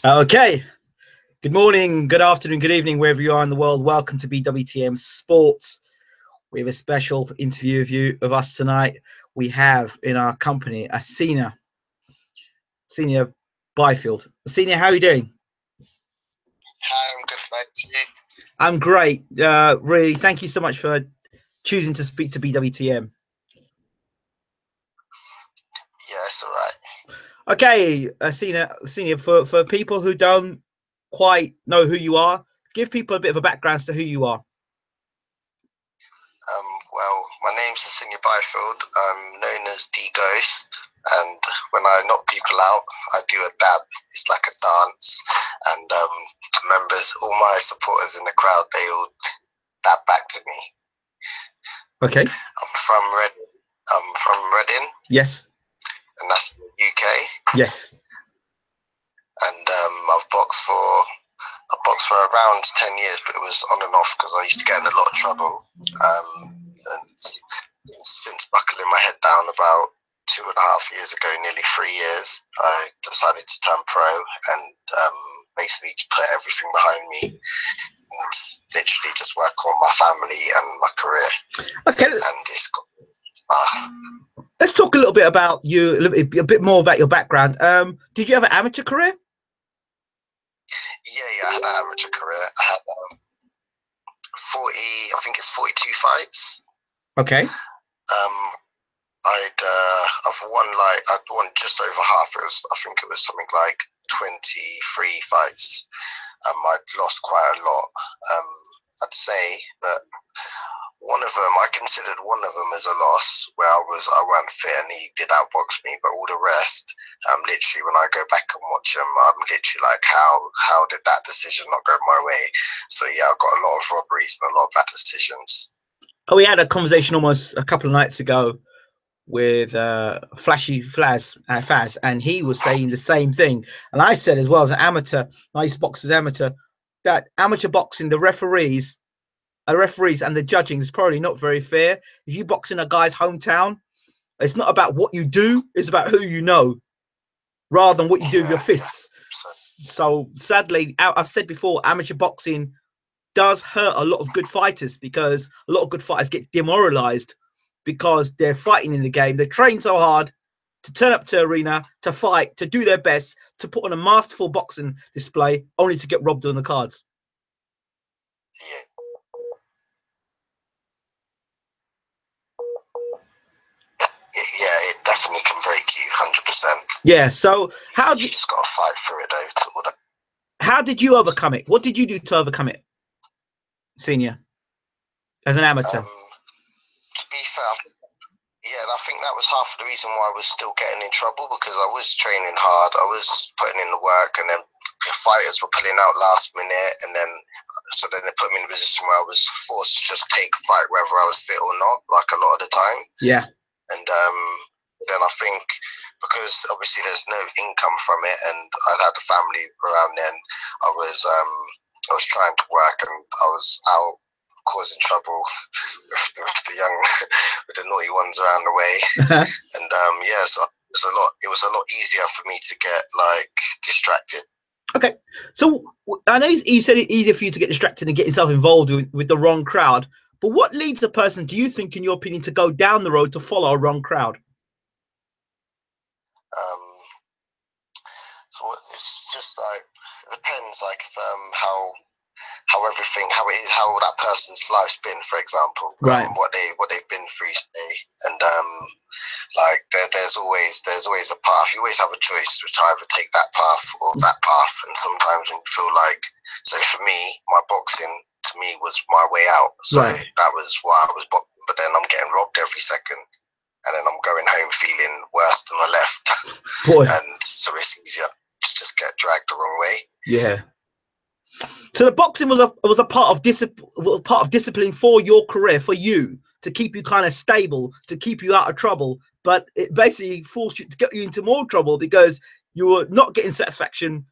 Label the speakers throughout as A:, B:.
A: Okay. Good morning, good afternoon, good evening, wherever you are in the world. Welcome to BWTM Sports. We have a special interview of us tonight. We have in our company Asinia Byfield. Asinia, how are you doing?
B: Hi, I'm good, thanks.
A: I'm great. Really, thank you so much for choosing to speak to BWTM.
B: Yeah, it's all right.
A: Okay, Asinia, for people who don't quite know who you are, give people a bit of a background as to who you are.
B: Well, my name's Asinia Byfield. I'm known as the Ghost, and when I knock people out, I do a dab. It's like a dance, and members, all my supporters in the crowd, they all dab back to me.
A: Okay.
B: I'm from Reading.
A: Yes.
B: And that's in the UK.
A: Yes.
B: And I've boxed for around 10 years, but it was on and off because I used to get in a lot of trouble. And since buckling my head down about 2.5 years ago, nearly 3 years, I decided to turn pro and basically put everything behind me and literally just work on my family and my career.
A: Okay.
B: And it's got,
A: let's talk a little bit about you, a bit more about your background. Did you have an amateur career?
B: Yeah, I had an amateur career. I had 42 fights.
A: Okay.
B: I'd won just over half. I think it was something like 23 fights. I'd lost quite a lot. I'd say that I considered one of them as a loss, where I weren't fit and he did outbox me, but all the rest, literally when I go back and watch them, I'm literally like, how did that decision not go my way? So yeah, I got a lot of robberies and a lot of bad decisions.
A: Oh, we had a conversation almost a couple of nights ago with Flashy Faz, and he was saying the same thing. And I said as well, as an amateur, I used to box as amateur, that amateur boxing, the referees and the judging is probably not very fair. If you box in a guy's hometown, it's not about what you do, it's about who you know, rather than what you do with your fists. So sadly, I've said before, amateur boxing does hurt a lot of good fighters, because a lot of good fighters get demoralized because they're fighting in the game. They train so hard to turn up to arena, to fight, to do their best, to put on a masterful boxing display, only to get robbed on the cards.
B: Yeah, it definitely can break you 100%.
A: Yeah, so how
B: you just gotta fight through it though.
A: How did you overcome it? What did you do to overcome it, Senior, as an amateur?
B: To be fair, I think that was half of the reason why I was still getting in trouble, because I was training hard, I was putting in the work, and then fighters were pulling out last minute, and then they put me in a position where I was forced to just take a fight whether I was fit or not, like a lot of the time.
A: Yeah.
B: And then I think because obviously there's no income from it, and I'd had a family around then, I was trying to work, and I was out causing trouble with the young, with the naughty ones around the way. And so it was a lot easier for me to get like distracted.
A: Okay, so I know you said it's easier for you to get distracted and get yourself involved with the wrong crowd, but what leads a person, do you think, in your opinion, to go down the road to follow a wrong crowd?
B: So it's just like, it depends, like how that person's life's been, for example,
A: right?
B: What they've been through, say, and like there's always a path. You always have a choice to either take that path or that path, and sometimes when you feel like, so for me, my boxing to me was my way out. So that was why I was boxing, but then I'm getting robbed every second, and then I'm going home feeling worse than I left. And so it's easier to just get dragged the wrong way.
A: Yeah. So the boxing was a part of discipline for your career, for you, to keep you kind of stable, to keep you out of trouble, but it basically forced you to get you into more trouble because you were not getting satisfaction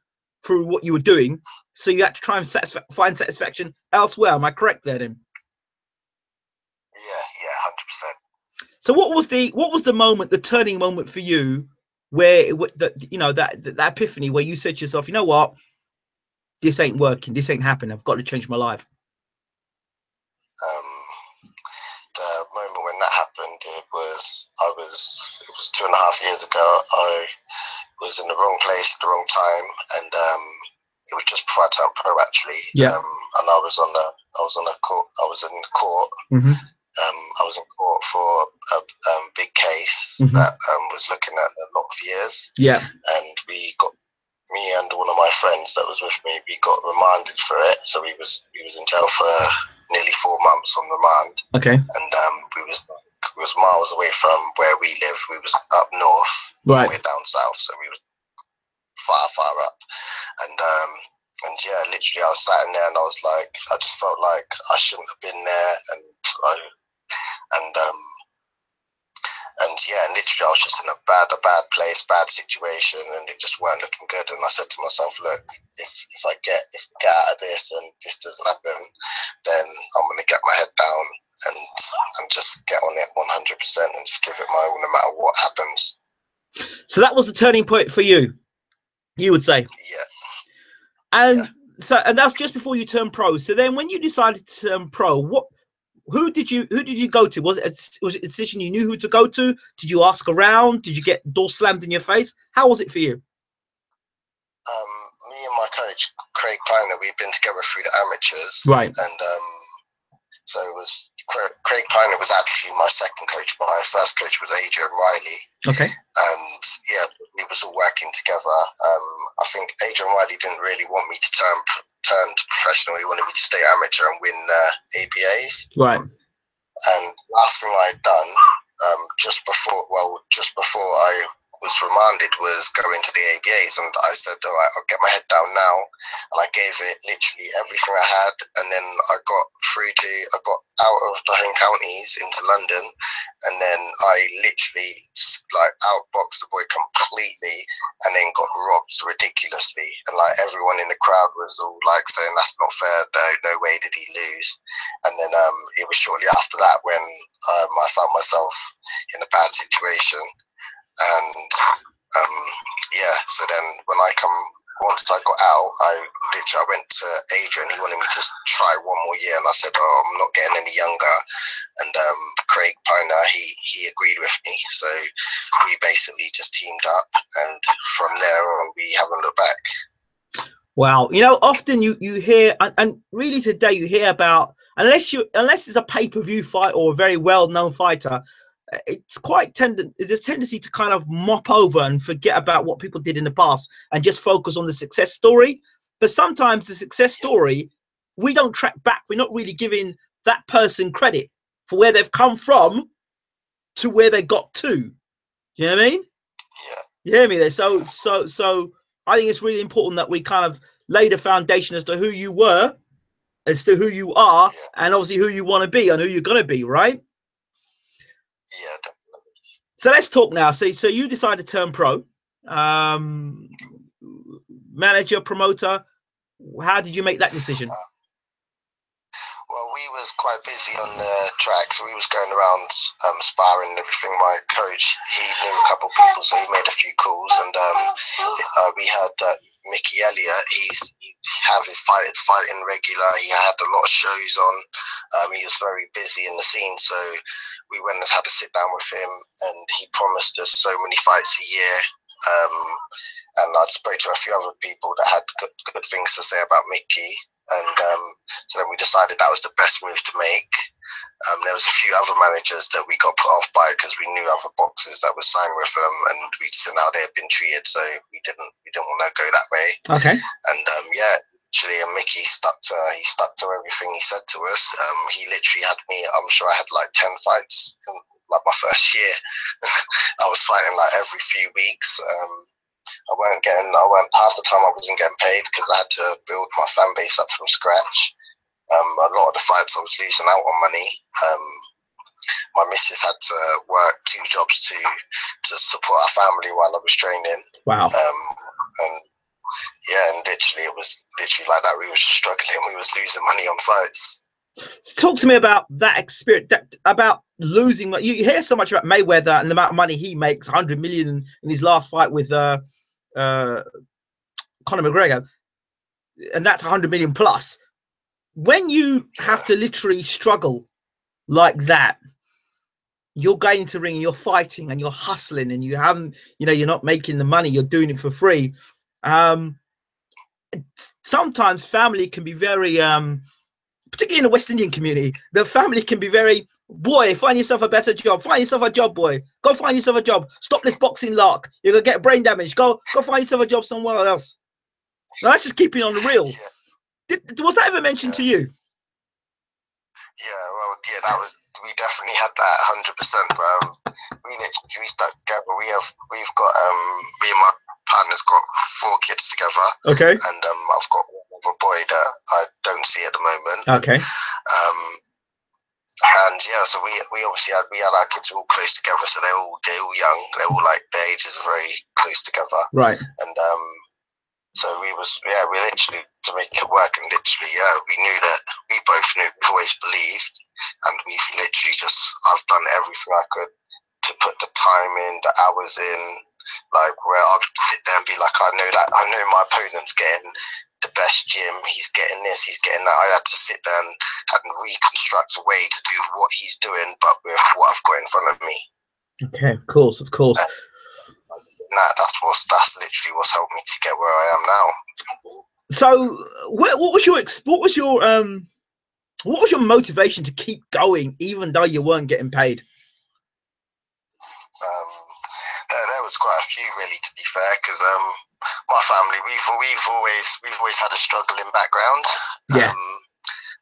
A: through what you were doing, so you had to try and find satisfaction elsewhere. Am I correct there, then?
B: Yeah, 100%.
A: So what was the moment, the turning moment for you, where you know, that epiphany where you said to yourself, you know what, this ain't working, this ain't happening, I've got to change my life?
B: The moment when that happened, it was 2.5 years ago. I was in the wrong place at the wrong time, and it was just before I turned pro, actually.
A: Yeah.
B: And I was in the court.
A: Mm-hmm.
B: I was in court for a big case
A: Mm-hmm.
B: that was looking at a lot of years. Yeah. And me and one of my friends that was with me, we got remanded for it. So we was in jail for nearly 4 months on remand.
A: Okay.
B: And we was miles away from where we live. We was up north.
A: Right.
B: We're down south, so we was far up. And yeah, literally I was sat in there and I was like, I just felt like I shouldn't have been there, and yeah, literally I was just in a bad place, bad situation, and it just weren't looking good. And I said to myself, look, if I get out of this and this doesn't happen, then I'm gonna get my head down and just get on it 100% and just give it my all no matter what happens.
A: So that was the turning point for you, you would say?
B: Yeah.
A: And yeah. So, and that's just before you turned pro. So then when you decided to turn pro, who did you go to? Was it a decision you knew who to go to? Did you ask around? Did you get doors slammed in your face? How was it for you?
B: Me and my coach, Craig Kleiner, we've been together through the amateurs.
A: Right.
B: And so it was Craig Kleiner was actually my second coach. My first coach was Adrian Riley. Okay. And yeah, we was all working together. I think Adrian Riley didn't really want me to turn to professional. He wanted me to stay amateur and win ABAs. Right. And last thing I'd done just before I was remanded was go into the ABAs, and I said, all right, I'll get my head down now. And I gave it literally everything I had, and then I got out of the home counties into London, and then I literally like outboxed the boy completely, and then got robbed ridiculously. And like everyone in the crowd was all like saying, that's not fair, no way did he lose. And then it was shortly after that when I found myself in a bad situation. And yeah, so then once I got out, I went to Adrian. He wanted me to try one more year, and I said, oh, I'm not getting any younger. And Craig Piner, he agreed with me. So we basically just teamed up, and from there on, we haven't looked back.
A: Wow. You know, often you hear, and really today you hear about, unless it's a pay-per-view fight or a very well-known fighter, it's quite there's tendency to kind of mop over and forget about what people did in the past and just focus on the success story. But sometimes the success story, we don't track back. We're not really giving that person credit for where they've come from to where they got to. You know what I mean?
B: Yeah.
A: You hear me there? So I think it's really important that we kind of lay the foundation as to who you were, as to who you are, and obviously who you want to be and who you're going to be, right?
B: Yeah, definitely.
A: So let's talk now. So you decided to turn pro, manager, promoter. How did you make that decision?
B: Well, we was quite busy on the track, so we was going around sparring and everything. My coach, he knew a couple of people, so he made a few calls, and we heard that Mickey Elliott, he have his fighters fighting regular. He had a lot of shows on. He was very busy in the scene, so we went and had a sit down with him, and he promised us so many fights a year. And I'd spoke to a few other people that had good things to say about Mickey. And so then we decided that was the best move to make. There was a few other managers that we got put off by because we knew other boxers that were signed with them, and we'd seen how they had been treated, so we didn't want to go that way.
A: Okay.
B: And yeah, actually, Mickey stuck to everything he said to us. He literally had me. I'm sure I had like 10 fights in like my first year. I was fighting like every few weeks. Half the time I wasn't getting paid because I had to build my fan base up from scratch. A lot of the fights I was losing out on money. My missus had to work 2 jobs to support our family while I was training.
A: Wow.
B: And yeah, and literally it was literally like that. We were just struggling. We was losing money on fights.
A: Talk to me about that experience, about losing. You hear so much about Mayweather and the amount of money he makes, 100 million in his last fight with Conor McGregor, and that's 100 million plus. When you have to literally struggle like that, you're going into the ring and you're fighting and you're hustling and you haven't, you're not making the money, you're doing it for free. Sometimes family can be very, particularly in the West Indian community, the family can be very, boy, find yourself a better job, find yourself a job, boy, go find yourself a job, stop this boxing lark, you're gonna get brain damage, go find yourself a job somewhere else. Now that's just keeping on the real. Was that ever mentioned to you?
B: Yeah, well, yeah, we definitely had that 100%. We stuck together. We've got me and my partner's got 4 kids together.
A: Okay.
B: And I've got a boy that I don't see at the moment.
A: Okay.
B: And yeah, so we obviously had our kids all close together. So they're all young. They're all like their ages are very close together.
A: Right.
B: And so we literally, to make it work, and literally, we knew that we both knew, we've always believed, and we've literally I've done everything I could to put the time in, the hours in, like where I'd sit there and be like, I know my opponent's getting the best gym, he's getting this, he's getting that. I had to sit there and reconstruct a way to do what he's doing, but with what I've got in front of me.
A: Okay, of course.
B: That's literally what's helped me to get where I am now.
A: So, what was your motivation to keep going, even though you weren't getting paid?
B: There was quite a few, really, to be fair, because my family, we've always had a struggling background.
A: Yeah.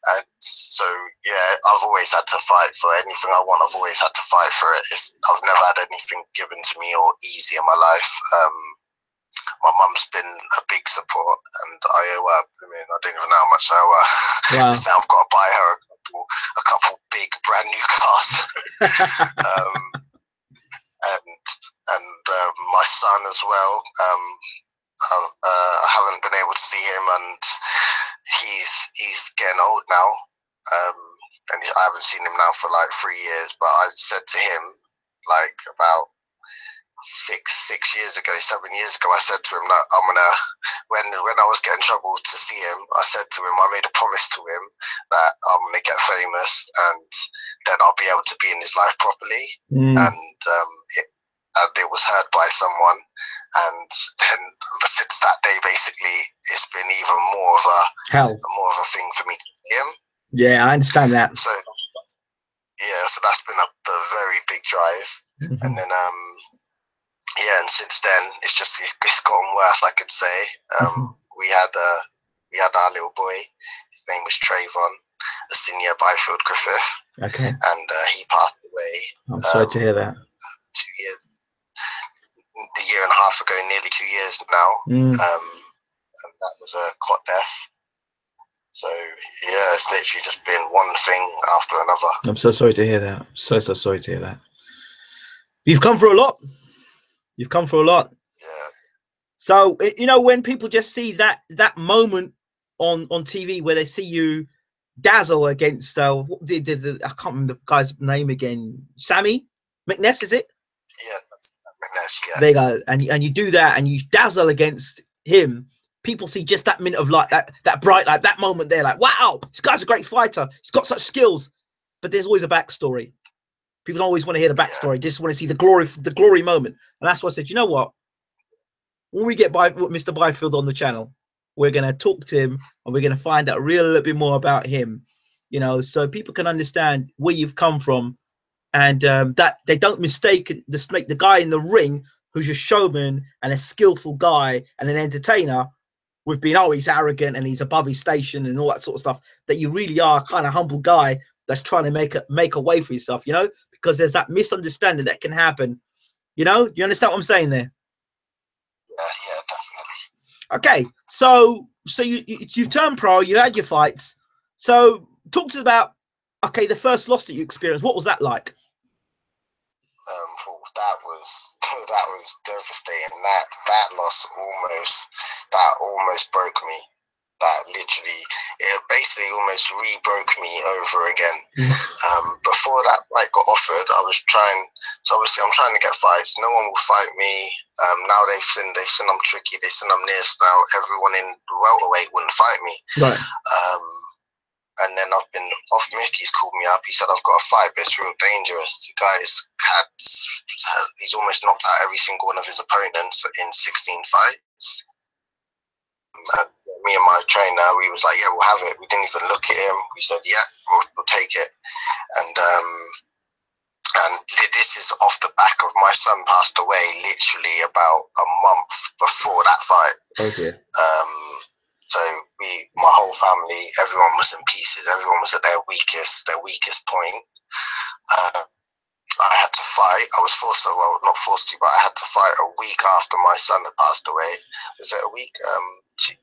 B: And so yeah, I've always had to fight for anything I want. I've always had to fight for it. I've never had anything given to me or easy in my life. My mum's been a big support, and I owe her. I mean, I don't even know how much I owe her.
A: Wow.
B: So I've got to buy her a couple big brand new cars. and my son as well. I haven't been able to see him, and he's getting old now. And I haven't seen him now for like 3 years. But I said to him, like about 6 years ago, 7 years ago, I said to him that I'm gonna, when I was getting trouble to see him, I said to him, I made a promise to him that I'm gonna get famous, and then I'll be able to be in his life properly. And it was heard by someone, and then since that day, basically, it's been even more of a thing for me to see him.
A: Yeah, I understand that.
B: So yeah, so that's been a very big drive. And then and since then it's gotten worse, I could say. We had our little boy. His name was Trayvon, Asinia Byfield Griffith.
A: Okay.
B: And he passed away.
A: I'm sorry to hear that.
B: 2 years. A year and a half ago, nearly 2 years now. And that was a clot death. So yeah, it's literally just been one thing after another.
A: I'm so sorry to hear that. So sorry to hear that. You've come through a lot. Yeah. So when people just see that moment on TV where they see you dazzle against I can't remember the guy's name again. Sammy McNess, is it?
B: Yeah, that's McNess. Yeah.
A: There you go. And you do that and you dazzle against him. People see just that minute of like that bright, like that moment there, like, wow, this guy's a great fighter. He's got such skills. But there's always a backstory. People don't always want to hear the backstory. They just want to see the glory moment. And that's why I said, you know what? When we get Mr. Byfield on the channel, we're going to talk to him and we're going to find out a little bit more about him, so people can understand where you've come from, and that they don't mistake the guy in the ring who's a showman and a skillful guy and an entertainer with being, oh, he's arrogant and he's above his station and all that sort of stuff, that you really are a kind of humble guy that's trying to make a way for yourself, because there's that misunderstanding that can happen. You understand what I'm saying there?
B: Yeah, definitely.
A: Okay, so you turned pro, you had your fights. So talk to us about, the first loss that you experienced. What was that like?
B: That was devastating. That loss almost broke me. that literally, it basically almost re-broke me over again. Before that fight got offered, I was trying. So obviously, I'm trying to get fights. No one will fight me. Now they've seen I'm tricky. They seen I'm near. Now everyone in the welterweight wouldn't fight me.
A: Right.
B: And then I've been off. Mickey's called me up. He said I've got a fight, but it's real dangerous. The guy's he's almost knocked out every single one of his opponents in 16 fights. Me and my trainer, we was like, yeah, we'll have it. We didn't even look at him. We said, yeah, we'll take it. And this is off the back of my son passed away literally about a month before that fight.
A: Okay.
B: So my whole family, everyone was in pieces. Everyone was at their weakest point. I had to fight. I was forced to, well, not forced to, but I had to fight a week after my son had passed away. Was it a week? It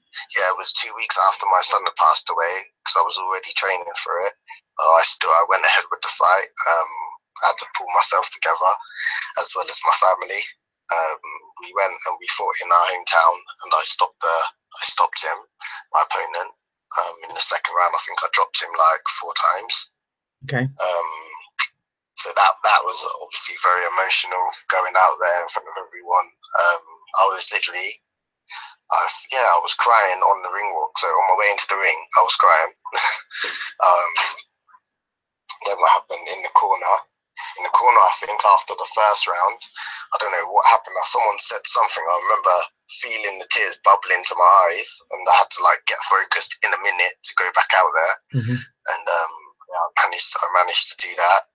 B: was 2 weeks after my son had passed away because I was already training for it. I went ahead with the fight. I had to pull myself together as well as my family. We went and we fought in our hometown, and I stopped him, my opponent. In the second round, I think I dropped him like 4 times.
A: Okay.
B: So that was obviously very emotional, going out there in front of everyone. I was literally, I was crying on the ring walk. So on my way into the ring, I was crying. Then what happened in the corner? In the corner, I think after the first round, I don't know what happened. Someone said something. I remember feeling the tears bubbling to my eyes, and I had to like get focused in a minute to go back out there. And I managed to do that.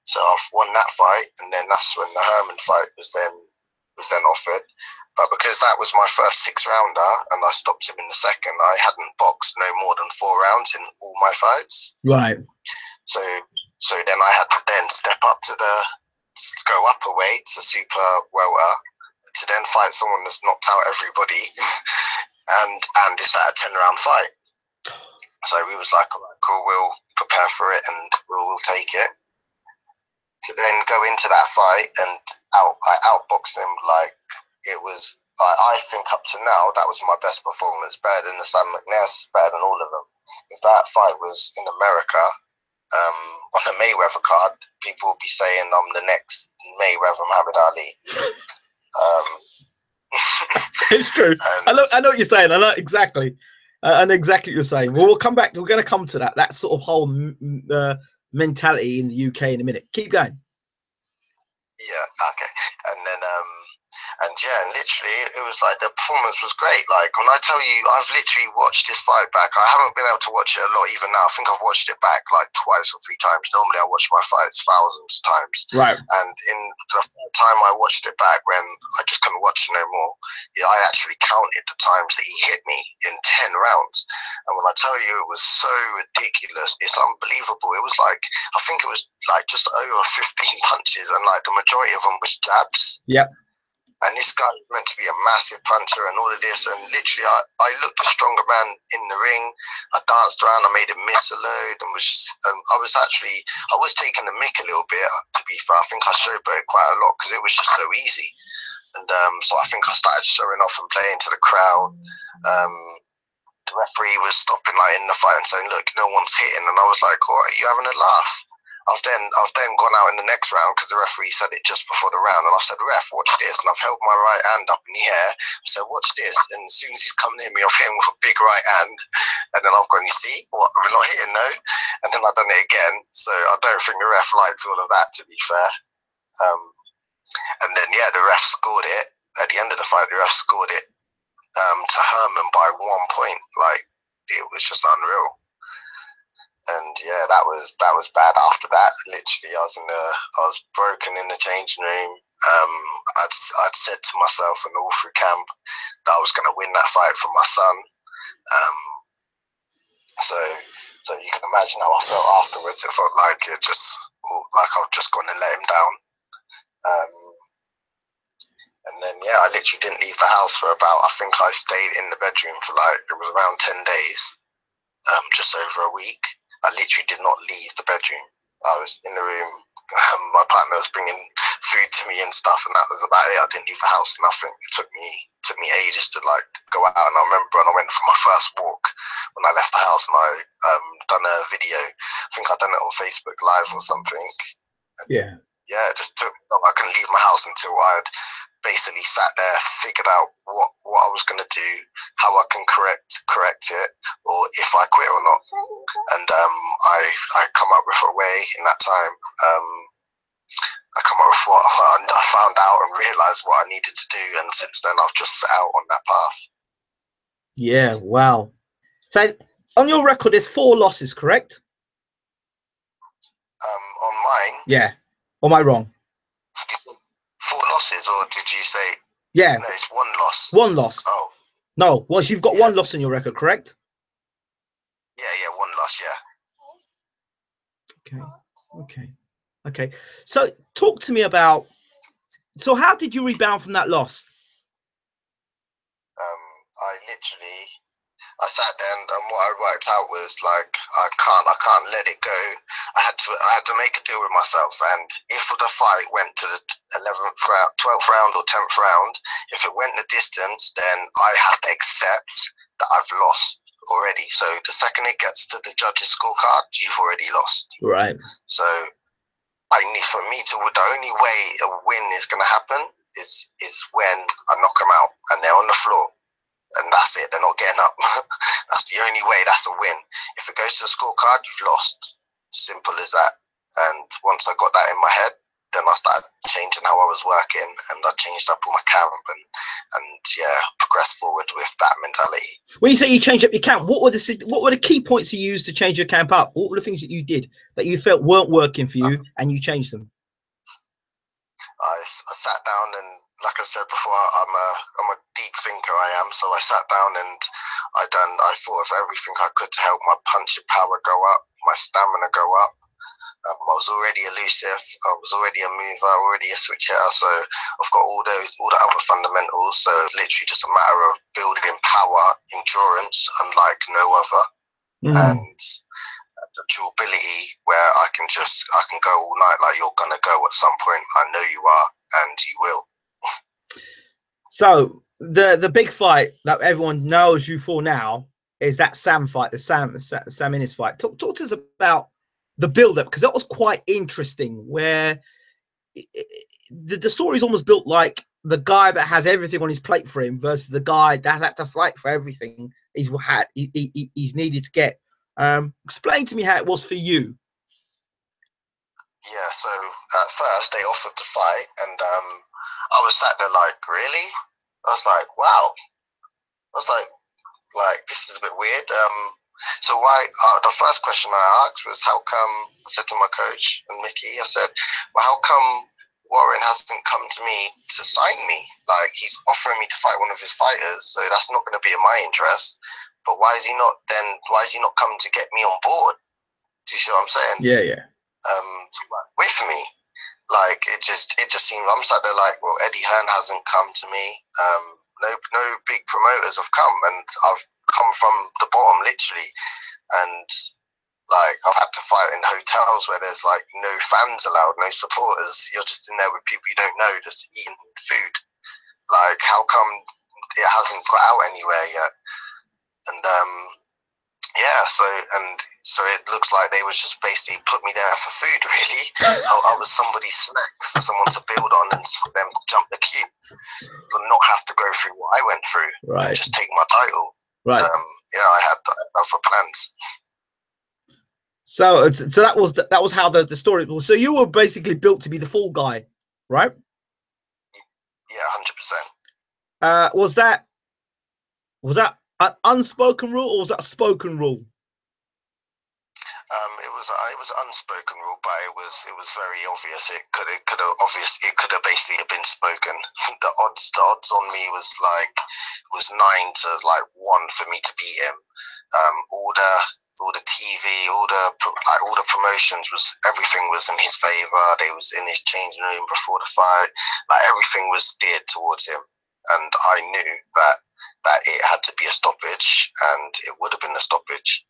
B: So I've won that fight, and then that's when the Herman fight was then offered. But because that was my first 6-rounder, and I stopped him in the second, I hadn't boxed no more than 4 rounds in all my fights.
A: Right.
B: So then I had to then step up to go up a weight to super welter to then fight someone that's knocked out everybody, and it's at a 10-round fight. So we was like, all right, cool, we'll prepare for it and we'll take it. To then go into that fight and I outboxed him like it was. I think up to now that was my best performance, better than the Sam McNess, better than all of them. If that fight was in America, on a Mayweather card, people would be saying I'm the next Mayweather Muhammad Ali.
A: It's true. I know what you're saying. I know exactly. I know exactly what you're saying. Well, we'll come back. We're going to come to that sort of whole mentality in the UK in a minute. Keep going.
B: Yeah. Okay. And then and literally it was like the performance was great. Like when I tell you, I've literally watched this fight back. I haven't been able to watch it a lot even now. I think I've watched it back like 2 or 3 times. Normally I watch my fights thousands of times. Right. And in the time I watched it back when I just couldn't watch it no more, I actually counted the times that he hit me in 10 rounds. And when I tell you it was so ridiculous, it's unbelievable. It was like, I think it was like just over 15 punches, and like the majority of them was jabs.
A: Yep.
B: And this guy was meant to be a massive puncher and all of this. And literally, I looked a stronger man in the ring. I danced around. I made him miss a load. And I was taking the mick a little bit, to be fair. I think I showboated quite a lot because it was just so easy. And so I think I started showing off and playing to the crowd. The referee was stopping like in the fight and saying, look, no one's hitting. And I was like, all right, you having a laugh? I've then gone out in the next round because the referee said it just before the round, and I said, ref, watch this. And I've held my right hand up in the air. I said, watch this. And as soon as he's come near me, I've hit him with a big right hand. And then I've gone, you see, what, we're not hitting, no? And then I've done it again. So I don't think the ref liked all of that, to be fair. And then, the ref scored it. At the end of the fight, the ref scored it to Herman by 1 point. Like, it was just unreal. And that was bad. After that, literally, I was broken in the changing room. I'd said to myself and all through camp that I was going to win that fight for my son. So you can imagine how I felt afterwards. It felt like I've just gone and let him down. And then I literally didn't leave the house for about. I think I stayed in the bedroom for it was around 10 days, just over a week. I literally did not leave the bedroom. I was in the room. My partner was bringing food to me and stuff, and that was about it. I didn't leave the house, nothing. It took me took me ages to like go out. And I remember when I went for my first walk when I left the house, and I done a video. I think I done it on Facebook Live or something.
A: Yeah.
B: Yeah, it just took. I couldn't leave my house until I'd basically sat there, figured out what I was gonna do, how I can correct it, or if I quit or not. And I come up with a way in that time. I come up with what I found out and realised what I needed to do, and since then I've just set out on that path.
A: Yeah, wow. So on your record, there's 4 losses, correct?
B: On mine.
A: Yeah. Or am I wrong?
B: 4 losses, or did you say?
A: Yeah.
B: No, it's 1 loss.
A: 1 loss.
B: Oh.
A: No, well, you've got 1 loss on your record, correct?
B: Yeah, 1 loss,
A: Okay. Okay. So talk to me about, so how did you rebound from that loss?
B: I sat there and what I worked out was like I can't let it go. I had to make a deal with myself, and if the fight went to the 11th round, 12th round or 10th round, if it went the distance, then I had to accept that I've lost already. So the second it gets to the judges' scorecard, you've already lost.
A: Right.
B: So the only way a win is going to happen is when I knock them out and they're on the floor. And that's it. They're not getting up. That's the only way. That's a win. If it goes to the scorecard, you've lost. Simple as that. And once I got that in my head, then I started changing how I was working, and I changed up all my camp and progressed forward with that mentality.
A: When you say you changed up your camp, what were the key points you used to change your camp up? What were the things that you did that you felt weren't working for you and you changed them?
B: I sat down, and like I said before, I'm a deep thinker. I am. So I sat down and I thought of everything I could to help my punching power go up, my stamina go up. I was already elusive. I was already a mover, already a switch hitter. So I've got all the other fundamentals. So it's literally just a matter of building power, endurance, unlike no other, and the durability where I can go all night. Like, you're gonna go at some point. I know you are, and you will.
A: So the big fight that everyone knows you for now is that Sam fight, the Sam Innes fight. Talk to us about the build-up, because that was quite interesting, where the story's almost built like the guy that has everything on his plate for him versus the guy that has had to fight for everything he's needed to get. Explain to me how it was for you.
B: Yeah, so at first they offered the fight, and I was sat there like, really? I was like, wow. I was like this is a bit weird. So why? The first question I asked was, how come? I said to my coach and Mickey, I said, well, how come Warren hasn't come to me to sign me? Like, he's offering me to fight one of his fighters, so that's not going to be in my interest. But why is he not come to get me on board? Do you see what I'm saying?
A: Yeah.
B: With me. Like, it just seems, I'm sat there like, well, Eddie Hearn hasn't come to me. No big promoters have come, and I've come from the bottom, literally. And like, I've had to fight in hotels where there's like no fans allowed, no supporters. You're just in there with people you don't know, just eating food. Like, how come it hasn't got out anywhere yet? And so it looks like they was just basically put me there for food, really. I was somebody's snack for someone to build on, and for them to jump the queue, but not have to go through what I went through.
A: Right.
B: And just take my title.
A: Right.
B: I had other plans.
A: So that was how the story was. So you were basically built to be the fall guy, right?
B: Yeah, 100%.
A: Was that an unspoken rule, or was that a spoken rule?
B: It was an unspoken rule, but it was very obvious. It could have basically been spoken. The odds on me was 9 to 1 for me to beat him. All the TV, all the promotions, everything was in his favor. They was in his changing room before the fight. Like, everything was steered towards him, and I knew that it had to be a stoppage, and it would have been a stoppage.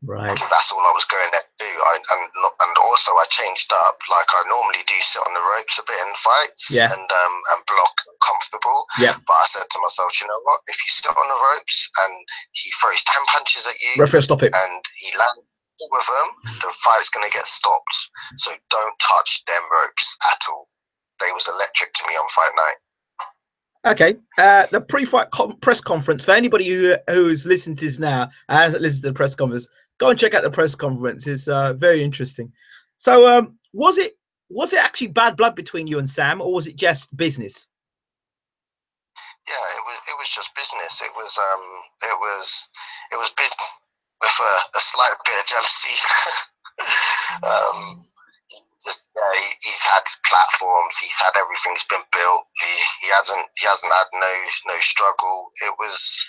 A: Right.
B: That's all I was going there to do. I and also I changed up. Like I normally do sit on the ropes a bit in fights,
A: Yeah.
B: and block comfortable.
A: Yeah.
B: But I said to myself, you know what? If you sit on the ropes and he throws 10 punches at you,
A: referee, stop it,
B: and he lands with them, the fight's gonna get stopped. So don't touch them ropes at all. They was electric to me on fight night.
A: Okay, the pre-fight press conference, for anybody who's listening to this now and hasn't listened to the press conference, go and check out the press conference. It's very interesting. So was it actually bad blood between you and Sam, or was it just business?
B: Yeah, it was just business. It was business with a slight bit of jealousy. Just he's had platforms, he's had everything's been built. He hasn't had no struggle. It was,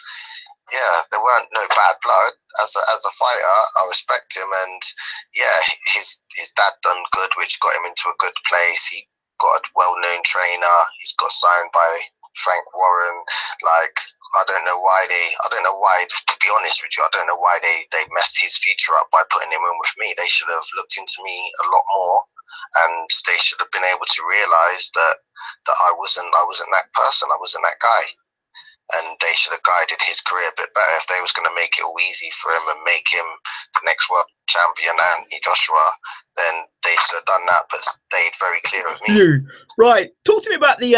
B: yeah, there weren't no bad blood. As a fighter, I respect him, and yeah, his dad done good, which got him into a good place. He got a well-known trainer. He's got signed by Frank Warren. Like, I don't know why, to be honest with you, I don't know why they messed his future up by putting him in with me. They should have looked into me a lot more, and they should have been able to realize that I wasn't that person. I wasn't that guy. And they should have guided his career a bit better. If they was going to make it all easy for him and make him the next world champion, Anthony Joshua, then they should have done that, but stayed very clear of me.
A: Right. Talk to me about the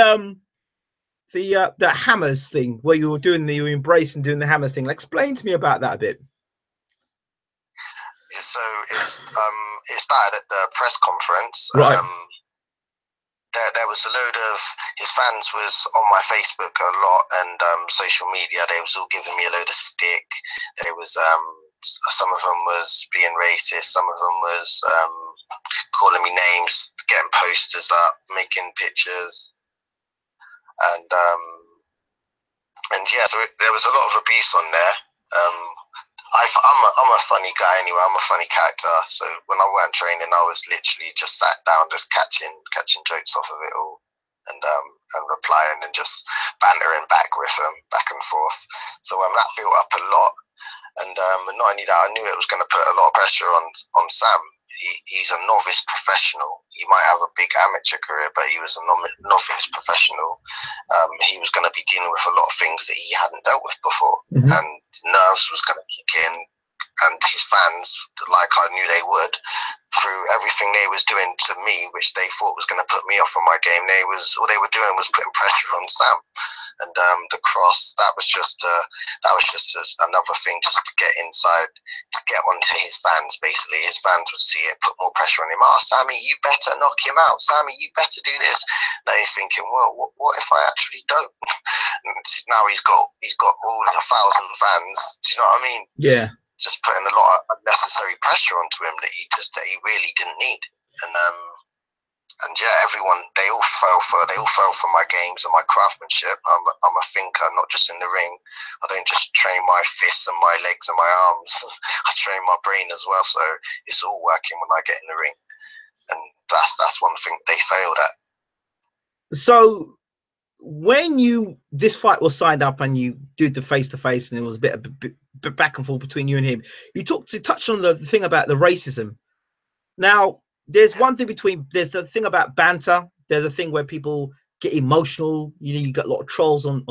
A: hammers thing, where you were doing the embrace and doing the hammers thing. Explain to me about that a bit.
B: So it started at the press conference.
A: Right.
B: There was a load of his fans was on my Facebook a lot, and social media. They was all giving me a load of stick. There was some of them was being racist. Some of them was calling me names, getting posters up, making pictures, and yeah. So there was a lot of abuse on there. I'm a funny guy anyway. I'm a funny character. So when I weren't training, I was literally just sat down, just catching jokes off of it all, and replying and just bantering back with them, back and forth. So that built up a lot, and not only that, I knew it was going to put a lot of pressure on Sam. He's a novice professional. He might have a big amateur career, but he was a novice professional. He was going to be dealing with a lot of things that he hadn't dealt with before, and nerves was going to kick in. And his fans, like I knew they would, through everything they was doing to me, which they thought was going to put me off on my game, all they were doing was putting pressure on Sam. And the cross, that was just another thing, just to get inside, to get onto his fans. Basically, his fans would see it, put more pressure on him. Oh, Sammy, you better knock him out. Sammy, you better do this. Now he's thinking, well, what if I actually don't? Now he's got all 1,000 fans. Do you know what I mean?
A: Yeah.
B: Just putting a lot of unnecessary pressure onto him that he really didn't need. And yeah, they all fell for my games and my craftsmanship. I'm a thinker, not just in the ring. I don't just train my fists and my legs and my arms. I train my brain as well. So it's all working when I get in the ring. And that's one thing they failed at.
A: So when this fight was signed up and you did the face-to-face, and it was a bit back and forth between you and him, you touched on the thing about the racism. Now, there's one thing there's the thing about banter. There's a thing where people get emotional. You got a lot of trolls on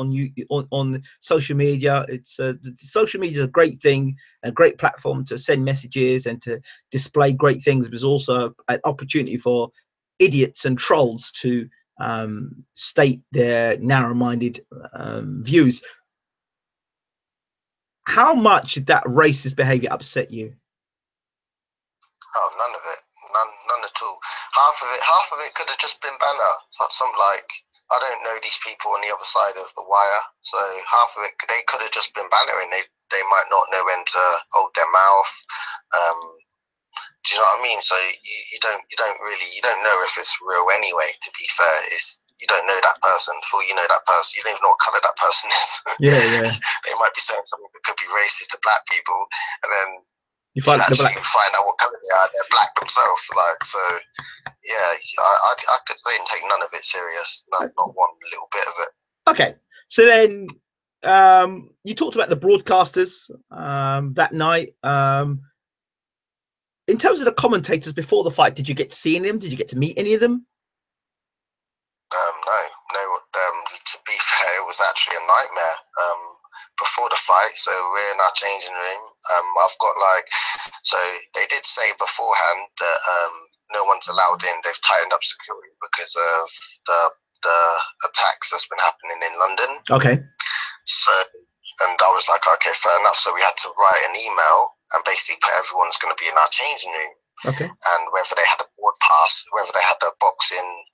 A: social media. It's social media is a great thing, a great platform to send messages and to display great things, but it's also an opportunity for idiots and trolls to state their narrow-minded views. How much did that racist behavior upset you?
B: Oh, none of it. None at all. Half of it could have just been banter. I don't know these people on the other side of the wire, so half of it, they could have just been bantering. They might not know when to hold their mouth. Do you know what I mean? So you don't know if it's real anyway. To be fair, you don't know that person. Before you know that person, you don't even know what color that person is.
A: Yeah.
B: They might be saying something that could be racist to black people, and then
A: you find out
B: what color they are. They're black themselves. So yeah, I didn't take none of it serious. Not one little bit of it.
A: Okay, so then you talked about the broadcasters that night. in terms of the commentators before the fight, did you get to see any of them? Did you get to meet any of them?
B: No. To be fair, it was actually a nightmare. Before the fight, so we're in our changing room. I've got so they did say beforehand that no one's allowed in. They've tightened up security because of the attacks that's been happening in London.
A: Okay.
B: So, and I was like, okay, fair enough. So we had to write an email and basically put everyone's going to be in our changing room.
A: Okay.
B: And whether they had a board pass, whether they had a boxing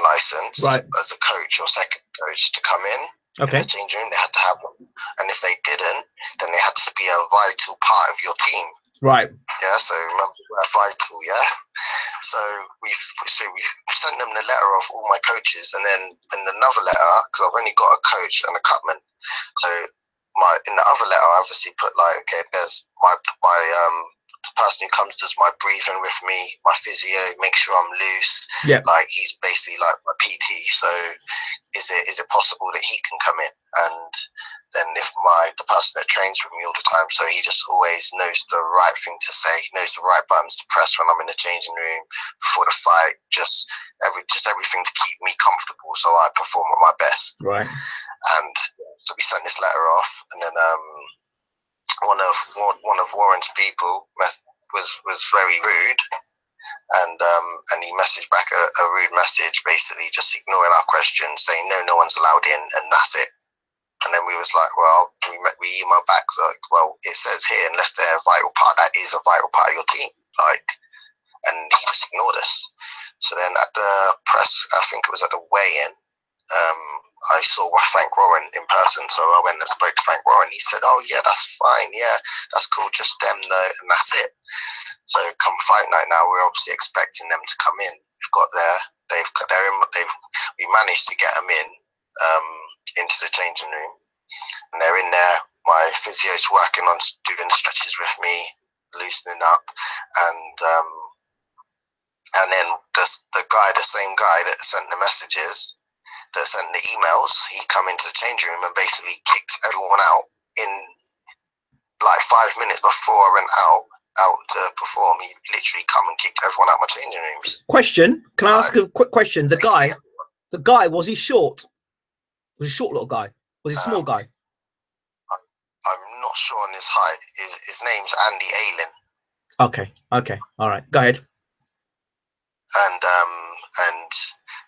B: license,
A: right,
B: as a coach or second coach to come in.
A: Okay.
B: In the changing room, they had to have one, and if they didn't, then they had to be a vital part of your team.
A: Right.
B: Yeah. So remember, we're vital. Yeah. So we sent them the letter of all my coaches, and then in another letter, because I've only got a coach and a cutman. So in the other letter, I obviously put okay, there's my the person who comes does my breathing with me, my physio, make sure I'm loose.
A: Yeah.
B: He's basically like my PT. So is it possible that he can come in? And then if the person that trains with me all the time, so he just always knows the right thing to say, knows the right buttons to press when I'm in the changing room before the fight, just everything to keep me comfortable so I perform at my best.
A: Right.
B: And so we sent this letter off, and then one of Warren's people was very rude, and he messaged back a rude message, basically just ignoring our questions, saying no one's allowed in, and that's it. And then we was like, well, we emailed back well, it says here, unless they're a vital part, that is a vital part of your team, and he just ignored us. So then at the press, I think it was at the weigh-in, I saw Frank Warren in person, so I went and spoke to Frank Warren. He said, oh yeah, that's fine, yeah, that's cool, just them though, and that's it. So come fight night now, we're obviously expecting them to come in. We've got we managed to get them into the changing room, and they're in there. My physio's working on doing stretches with me, loosening up, and then the same guy that sent the messages, that sent the emails, he come into the changing room and basically kicked everyone out in 5 minutes before I went out to perform. He literally come and kicked everyone out my changing rooms.
A: Question, can I ask a quick question? The guy, was he short? Was he a short little guy? Was he a small guy?
B: I'm not sure on his height. His name's Andy Aylen.
A: Okay, all right, go ahead.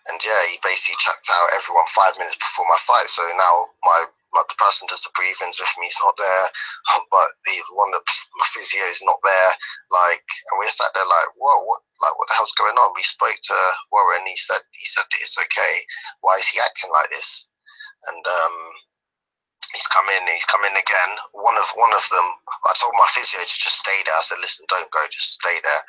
B: And yeah, he basically chucked out everyone 5 minutes before my fight. So now the person does the breathings with me is not there, but my physio is not there. And we're sat there whoa, what the hell's going on? We spoke to Warren. He said that it's okay. Why is he acting like this? And he's come in again. One of them, I told my physio to just stay there. I said, listen, don't go, just stay there.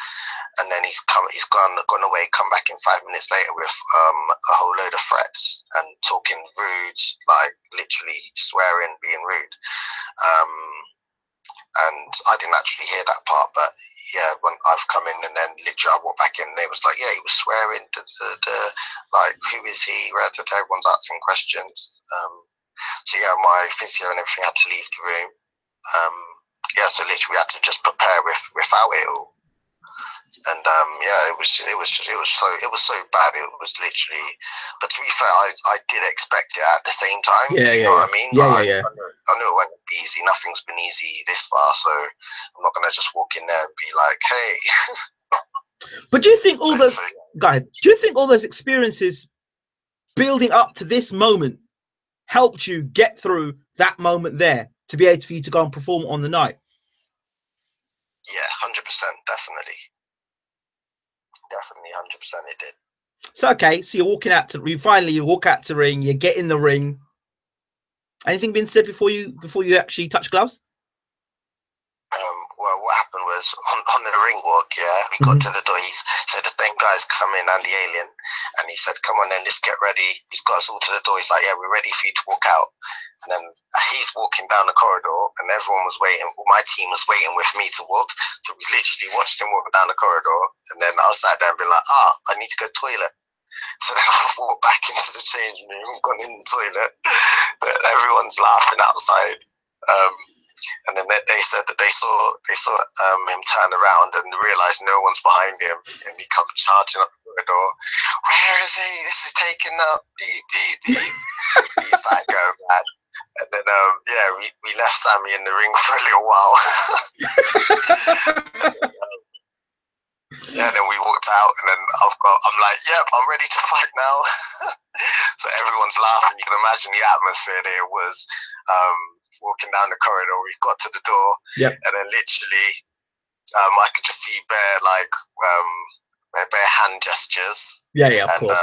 B: And then he's gone away, come back in 5 minutes later with a whole load of threats and talking rude, literally swearing, being rude. And I didn't actually hear that part, but yeah, when I've come in and then literally I walked back in and they was like, yeah, he was swearing, who is he? Everyone's asking questions. So yeah, my physio and everything had to leave the room. So literally we had to just prepare without it all. And it was so bad. It was literally, but to be fair, I did expect it at the same time. You know what I mean?
A: Yeah.
B: I knew it wouldn't be easy. Nothing's been easy this far, so I'm not gonna just walk in there and be like, hey.
A: But do you think all those guys? Do you think all those experiences building up to this moment helped you get through that moment there to be able for you to go and perform on the night?
B: Yeah, 100%, definitely. Definitely, 100% it did.
A: So okay, so you walk out to the ring, you get in the ring. Anything been said before you actually touch gloves?
B: Well, what happened was on the ring walk, we got to the door. So the same guy's come in, Andy Alien, and he said, come on then, let's get ready. He's got us all to the door. He's like, yeah, we're ready for you to walk out. And then he's walking down the corridor, and everyone was waiting. My team was waiting with me to walk. So we literally watched him walk down the corridor, and then I sat there and be like, I need to go to the toilet. So then I've walked back into the changing room, gone in the toilet, but everyone's laughing outside. And then they said that they saw him turn around and realized no one's behind him, and he comes charging up the door. Where is he? This is taking up. Beep, beep, beep. He's like going mad. And then we left Sammy in the ring for a little while. Yeah, then we walked out, and then I'm like, yep, I'm ready to fight now. So everyone's laughing. You can imagine the atmosphere there was. Walking down the corridor, we got to the door, and then literally, I could just see bare hand gestures.
A: Of course.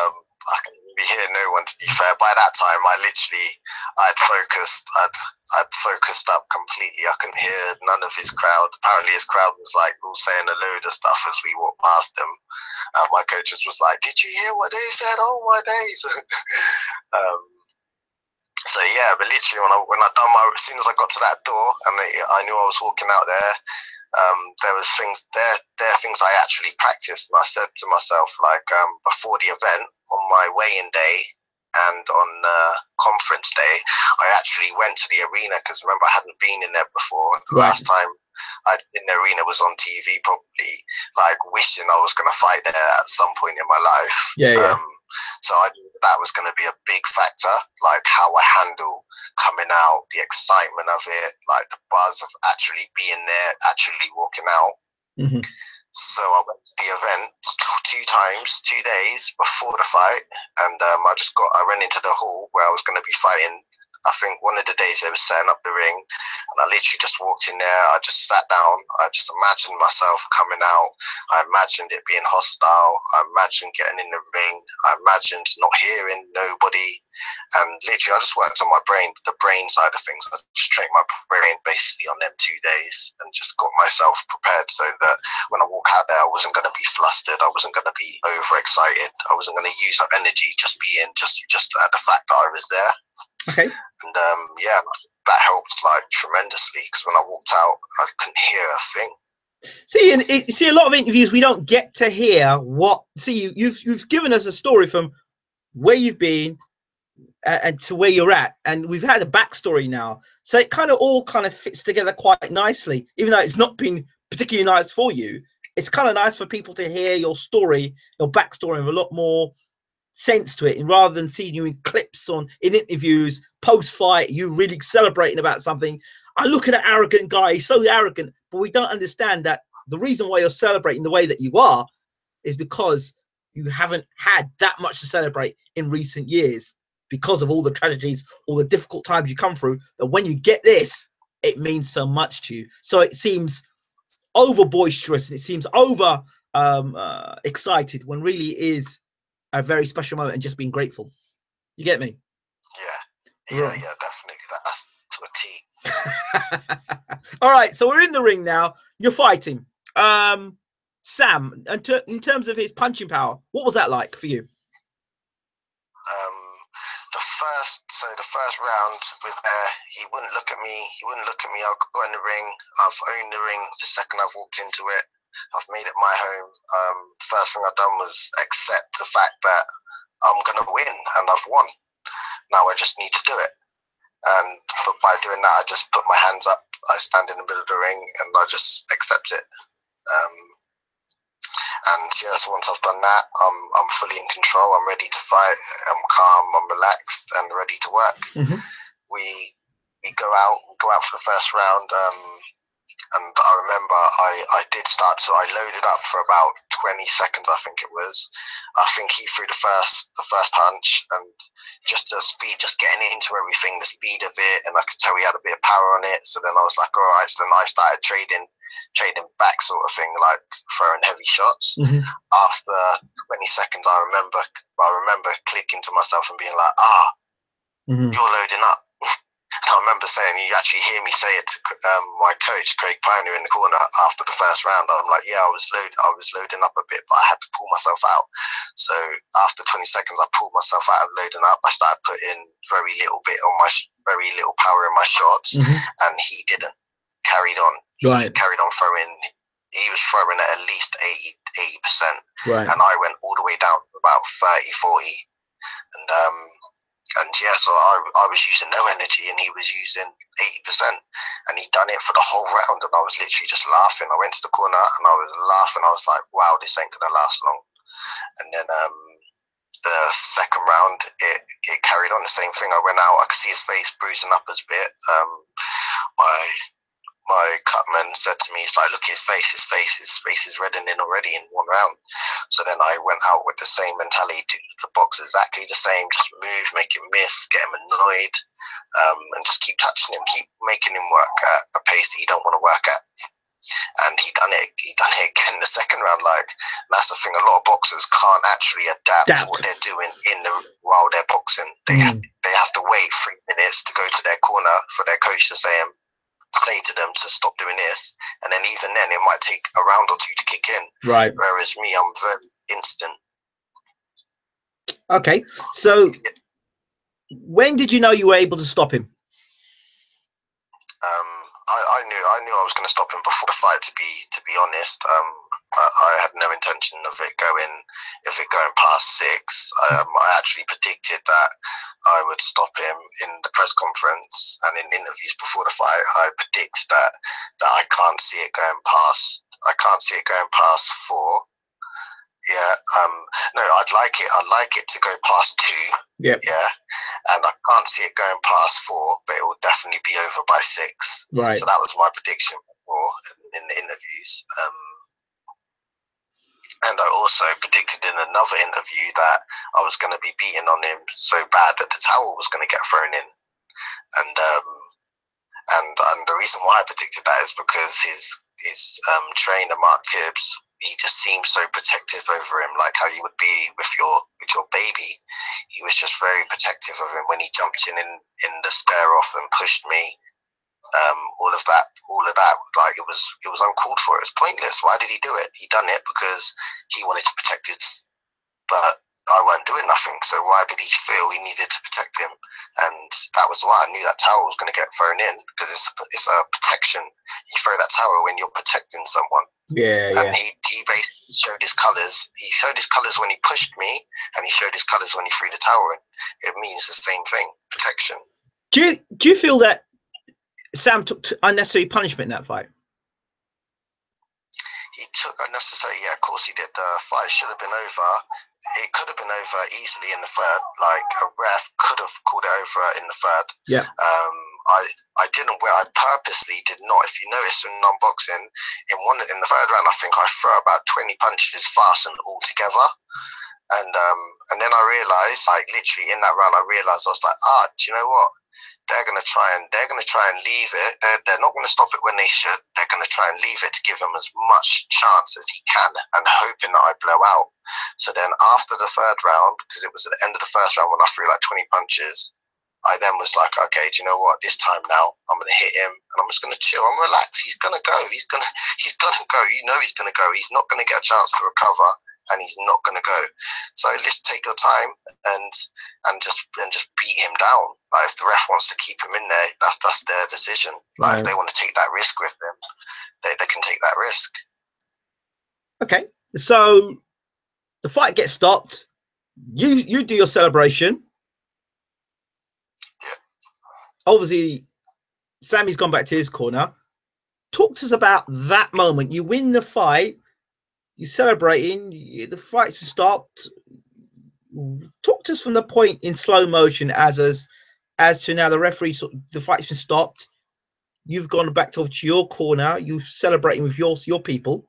B: I couldn't really hear no one. To be fair, by that time, I'd focused up completely. I couldn't hear none of his crowd. Apparently, his crowd was like all saying a load of stuff as we walked past him. My coaches was like, "Did you hear what they said? Oh my days!" So yeah, but literally as soon as I got to that door and I knew I was walking out there, there was things I actually practiced. And I said to myself, like, before the event, on my weigh-in day and on conference day, I actually went to the arena because remember I hadn't been in there before. The last time I'd been in the arena was on TV, probably like wishing I was going to fight there at some point in my life. So I knew that was going to be a big factor, like how I handle coming out, the excitement of it, like the buzz of actually being there, actually walking out. So I went to the event 2 times, 2 days before the fight, and I went into the hall where I was going to be fighting. I think one of the days they were setting up the ring, and I literally just walked in there. I just sat down. I just imagined myself coming out. I imagined it being hostile. I imagined getting in the ring. I imagined not hearing nobody. And literally, I just worked on my brain, the brain side of things. I just trained my brain basically on them 2 days and just got myself prepared so that when I walk out there, I wasn't going to be flustered. I wasn't going to be overexcited. I wasn't going to use up energy just at the fact that I was there.
A: Okay.
B: And that helped like tremendously because when I walked out, I couldn't hear a thing.
A: See, a lot of interviews we don't get to hear what. See, you've given us a story from where you've been and to where you're at, and we've had a backstory now, so it all fits together quite nicely. Even though it's not been particularly nice for you, it's kind of nice for people to hear your story, your backstory, with a lot more sense to it, and rather than seeing you in clips in interviews post-fight, you really celebrating about something. I look at an arrogant guy, he's so arrogant, but we don't understand that the reason why you're celebrating the way that you are is because you haven't had that much to celebrate in recent years because of all the tragedies, all the difficult times you come through, that when you get this, it means so much to you. So it seems over boisterous and it seems over excited when really it is a very special moment and just being grateful. You get me?
B: Yeah, definitely. That's to a T.
A: All right, so we're in the ring now. You're fighting. Sam, in terms of his punching power, what was that like for you?
B: The first round with he wouldn't look at me. I'll go in the ring. I've owned the ring the second I've walked into it. I've made it my home. First thing I've done was accept the fact that I'm gonna win, and I've won. Now I just need to do it. And by doing that, I just put my hands up. I stand in the middle of the ring, and I just accept it. So once I've done that, I'm fully in control. I'm ready to fight. I'm calm. I'm relaxed and ready to work. We go out for the first round. And I remember I did start to, I loaded up for about 20 seconds, I think it was. I think he threw the first punch, and just the speed, just getting into everything, the speed of it, and I could tell he had a bit of power on it. So then I was like, all right. So then I started trading back sort of thing, like throwing heavy shots. After 20 seconds, I remember clicking to myself and being like, you're loading up. I remember saying, you actually hear me say it to my coach, Craig Pioneer, in the corner after the first round. I'm like, yeah, I was loading up a bit, but I had to pull myself out. So after 20 seconds, I pulled myself out of loading up. I started putting very little power in my shots, and he didn't. Carried on.
A: Right.
B: He carried on throwing. He was throwing at least 80%. Right. And I went all the way down to about 30, 40. And And yeah, so I was using no energy and he was using 80%, and he done it for the whole round, and I was literally just laughing. I went to the corner and I was laughing. I was like, wow, this ain't gonna last long. And then the second round, it carried on the same thing. I went out, I could see his face bruising up a bit. My cutman said to me, it's like, look at his face is reddening already in one round. So then I went out with the same mentality, to box exactly the same, just move, make him miss, get him annoyed, and just keep touching him, keep making him work at a pace that you don't want to work at. And he done it again the second round. Like, that's the thing, a lot of boxers can't actually adapt to what they're doing while they're boxing. They have to wait 3 minutes to go to their corner for their coach to say to them to stop doing this, and then even then it might take a round or two to kick in.
A: Right.
B: Whereas me, I'm very instant.
A: Okay, so when did you know you were able to stop him?
B: I knew I was going to stop him before the fight. To be honest, I had no intention of it going past 6. I actually predicted that I would stop him in the press conference and in interviews before the fight. I predict that I can't see it going past. I can't see it going past 4. Yeah. No, I'd like it to go past 2.
A: Yep.
B: Yeah. And I can't see it going past 4, but it will definitely be over by 6.
A: Right.
B: So that was my prediction before in the interviews. And I also predicted in another interview that I was going to be beating on him so bad that the towel was going to get thrown in. And the reason why I predicted that is because his trainer Mark Tibbs, he just seemed so protective over him, like how you would be with your baby. He was just very protective of him when he jumped in the stare off and pushed me. All of that, like it was uncalled for. It was pointless. Why did he do it? He done it because he wanted to protect it, but I weren't doing nothing. So why did he feel he needed to protect him? And that was why I knew that towel was going to get thrown in, because it's a protection. You throw that towel when you're protecting someone.
A: Yeah.
B: And he basically showed his colours. He showed his colours when he pushed me, and he showed his colours when he threw the towel in. It means the same thing, protection.
A: Do you feel that Sam took unnecessary punishment in that fight?
B: He took unnecessary. Yeah, of course he did. The fight should have been over. It could have been over easily in the third. Like, a ref could have called it over in the third.
A: Yeah.
B: I didn't. I purposely did not. If you notice in non-boxing, in the third round, I think I threw about 20 punches fastened all together. And then I realized, like, literally in that round, I realized, I was like, do you know what? They're gonna try and leave it. They're not gonna stop it when they should. They're gonna try and leave it to give him as much chance as he can, and hoping that I blow out. So then after the third round, because it was at the end of the first round when I threw like 20 punches, I then was like, okay, do you know what? This time now, I'm gonna hit him, and I'm just gonna chill. I'm relaxed. He's gonna go. He's gonna go. You know he's gonna go. He's not gonna get a chance to recover, and he's not gonna go. So let's take your time and just beat him down. Like, if the ref wants to keep him in there, that's their decision. Like, if they want to take that risk with him, they can take that risk. Okay.
A: So the fight gets stopped. You do your celebration.
B: Yeah.
A: Obviously, Sammy's gone back to his corner. Talk to us about that moment. You win the fight. You're celebrating. The fight's stopped. Talk to us from the point in slow motion as to now the referee. The fight's been stopped. You've gone back to your corner. You're celebrating with your people.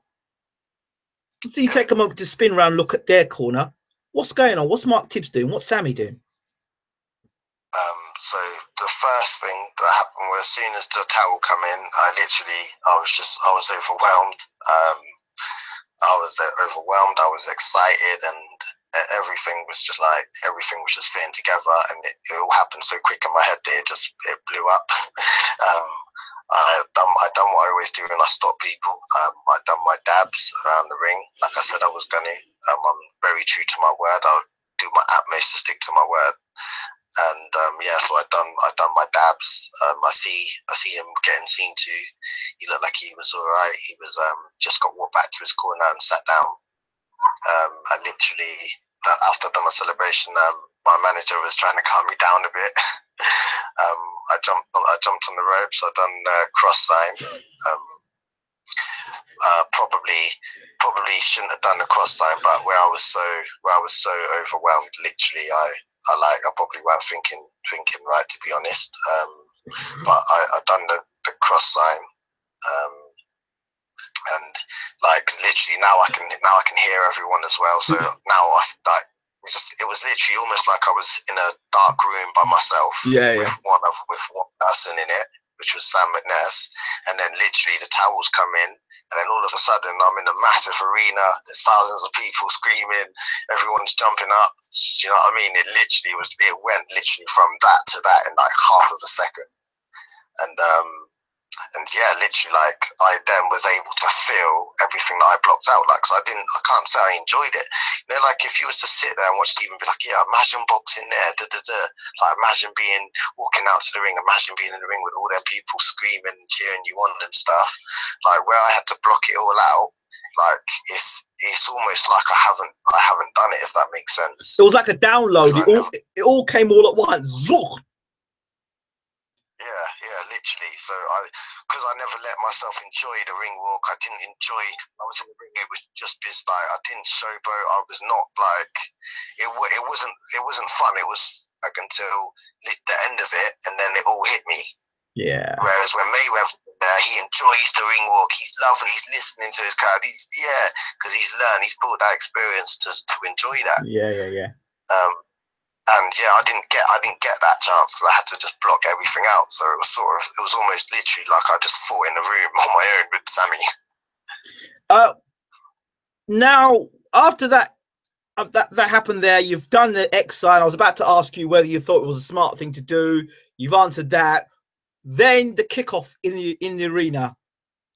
A: So you take a moment to spin around, look at their corner. What's going on? What's Mark Tibbs doing? What's Sammy doing?
B: So the first thing that happened was, as soon as the towel come in, I was overwhelmed. I was excited, and everything was just fitting together, and it all happened so quick in my head that it blew up. I done what I always do when I stop people. I done my dabs around the ring, like I said I was gonna. I'm very true to my word. I'll do my utmost to stick to my word. And so I done my dabs. I see him getting seen to. He looked like he was all right. He was just got walked back to his corner and sat down. I literally, after I'd done my celebration, my manager was trying to calm me down a bit. I jumped on the ropes. I done cross sign. Probably shouldn't have done the cross sign, but where I was so overwhelmed, literally, I probably weren't thinking right, to be honest. But I done the cross sign, and like literally now I can hear everyone as well. So now it was literally almost like I was in a dark room by myself. With one person in it, which was Sam McNess, and then literally the towels come in. And then all of a sudden, I'm in a massive arena. There's thousands of people screaming. Everyone's jumping up. Do you know what I mean? It went literally from that to that in like half of a second. And yeah, literally, like I then was able to feel everything that I blocked out. Like, so I can't say I enjoyed it. You know, like if you was to sit there and watch TV and be like, yeah, imagine boxing there, like imagine walking out to the ring, imagine being in the ring with all them people screaming and cheering you on and stuff. Like where I had to block it all out, like it's almost like I haven't done it, if that makes sense.
A: It was like a download. It all came all at once.
B: Yeah, literally. So because I never let myself enjoy the ring walk. I didn't enjoy. I was in the ring. It was just this like I didn't showboat. I was not like it wasn't fun. It was like until the end of it, and then it all hit me.
A: Yeah.
B: Whereas when Mayweather there, he enjoys the ring walk. He's loving. He's listening to his crowd. Because he's learned. He's built that experience to enjoy that.
A: Yeah.
B: And yeah, I didn't get that chance because I had to just block everything out. So it was almost literally like I just fought in the room on my own with Sammy.
A: Now after that happened there, you've done the X sign. I was about to ask you whether you thought it was a smart thing to do. You've answered that. Then the kickoff in the arena,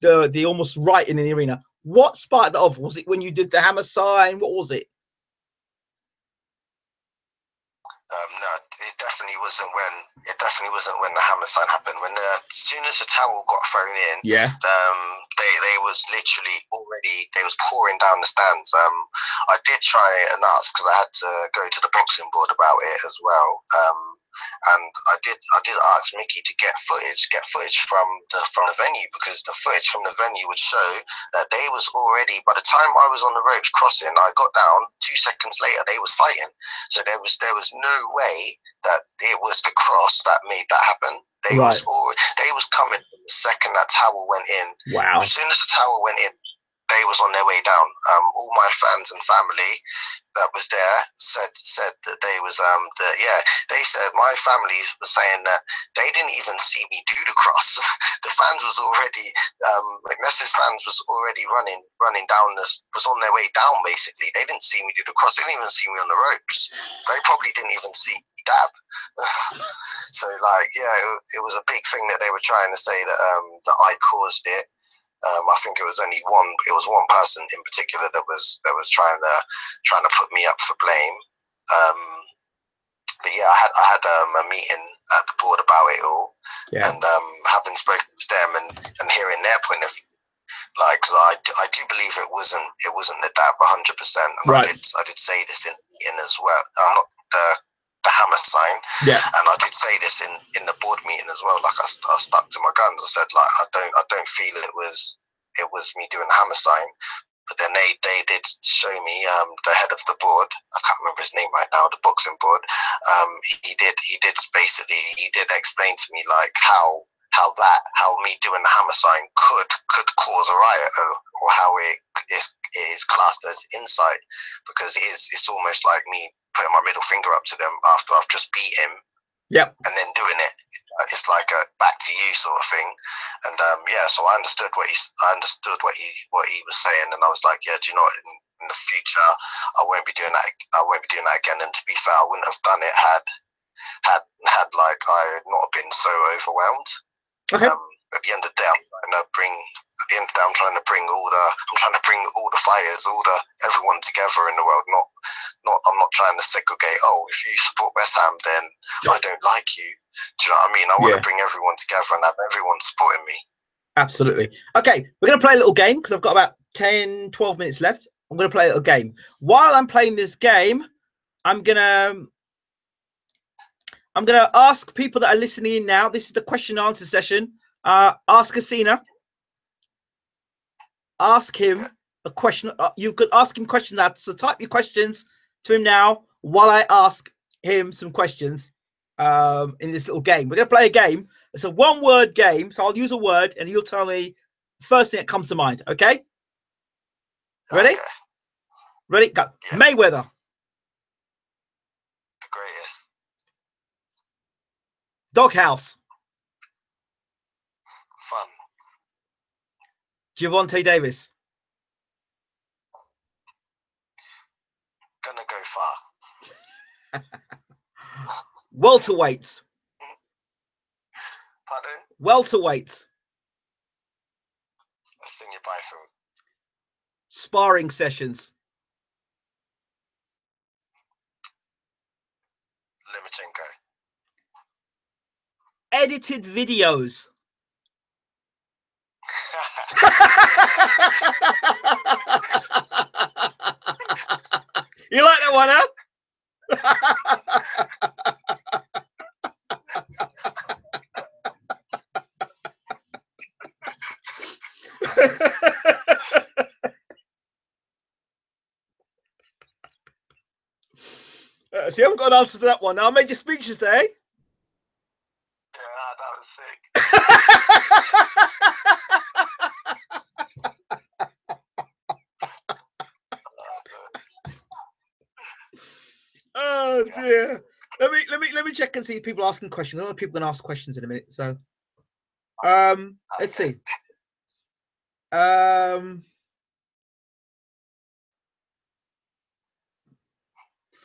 A: the almost right in the arena. What sparked that off? Was it when you did the hammer sign? What was it?
B: No, it definitely wasn't when the hammer sign happened. As soon as the towel got thrown in, they was literally already, they was pouring down the stands. I did try and ask because I had to go to the boxing board about it as well. And I did ask Mickey to get footage from the venue, because the footage from the venue would show that they was already, by the time I was on the ropes crossing, I got down 2 seconds later, they was fighting. So there was no way that it was the cross that made that happen. They was coming the second that towel went in.
A: Wow.
B: As soon as the towel went in, they was on their way down. All my fans and family that was there said that they was they said my family was saying that they didn't even see me do the cross. The fans was already McNess's fans was already running down was on their way down basically. They didn't see me do the cross. They didn't even see me on the ropes. They probably didn't even see me dab. So like it was a big thing that they were trying to say that I caused it. I think it was only one person in particular that was trying to put me up for blame. But yeah, I had a meeting at the board about it all, and having spoken to them and hearing their point of view, like, cause I do believe it wasn't the dab 100%, and I did say this in the meeting as well. Not the hammer sign, and I did say this in the board meeting as well. Like I stuck to my guns. I said like I don't feel it was me doing the hammer sign. But then they did show me the head of the board. I can't remember his name right now. The boxing board. He did explain to me like how me doing the hammer sign could cause a riot, or how it is classed as insight, because it's almost like me putting my middle finger up to them after I've just beat him.
A: Yep.
B: And then doing it, it's like a back to you sort of thing. And so I understood what he was saying, and I was like, yeah, do you know what? In the future, I won't be doing that. I won't be doing that again. And to be fair, I wouldn't have done it had like I not been so overwhelmed.
A: Okay.
B: At the end of the day, I'm trying to bring all the fighters, everyone together in the world. I'm not trying to segregate. Oh, if you support West Ham, then I don't like you. Do you know what I mean? I want to bring everyone together and have everyone supporting me.
A: Absolutely. Okay, we're going to play a little game because I've got about 10-12 minutes left. I'm going to play a little game. While I'm playing this game, I'm going to I'm going to ask people that are listening in now. This is the question and answer session. Ask Asinia. Ask him a question. You could ask him questions now. So type your questions to him now while I ask him some questions in this little game. We're going to play a game. It's a one-word game. So I'll use a word and you'll tell me the first thing that comes to mind. Okay? Ready?
B: Okay.
A: Ready? Go.
B: Yeah.
A: Mayweather.
B: The greatest.
A: Doghouse.
B: Fun.
A: Geovanta Davis.
B: Gonna go far.
A: Welterweights.
B: Pardon?
A: Welterweights.
B: Asinia Byfield.
A: Sparring sessions.
B: Limachenko.
A: Edited videos. You like that one, huh? See, I haven't got an answer to that one. Now I made your speeches there.
B: Yeah, that was sick.
A: Oh dear. Let me check and see if people are asking questions. I know people are gonna ask questions in a minute. So let's see.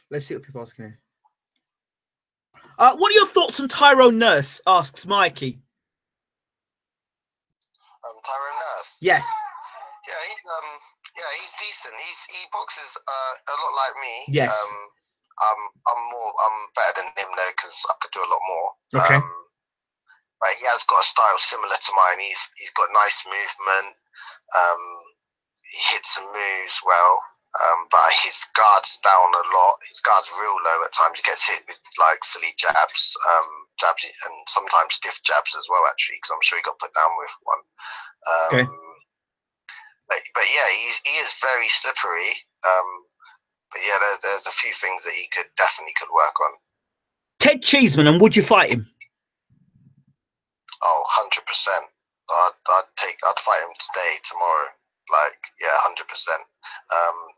A: Let's see what people are asking here. What are your thoughts on Tyrone Nurse? Asks Mikey.
B: Tyrone Nurse.
A: Yes.
B: Yeah, he's decent. He boxes a lot like me.
A: Yes.
B: I'm better than him though because I could do a lot more.
A: Okay.
B: But he has got a style similar to mine. He's got nice movement. He hits and moves well. But his guard's down a lot. His guard's real low at times. He gets hit with like silly jabs, and sometimes stiff jabs as well. Actually, because I'm sure he got put down with one.
A: Okay.
B: But yeah, he is very slippery. But yeah, there's a few things that he definitely could work on.
A: Ted Cheeseman, and would you fight him?
B: Oh, 100%. I'd fight him today, tomorrow. Like, yeah, 100%.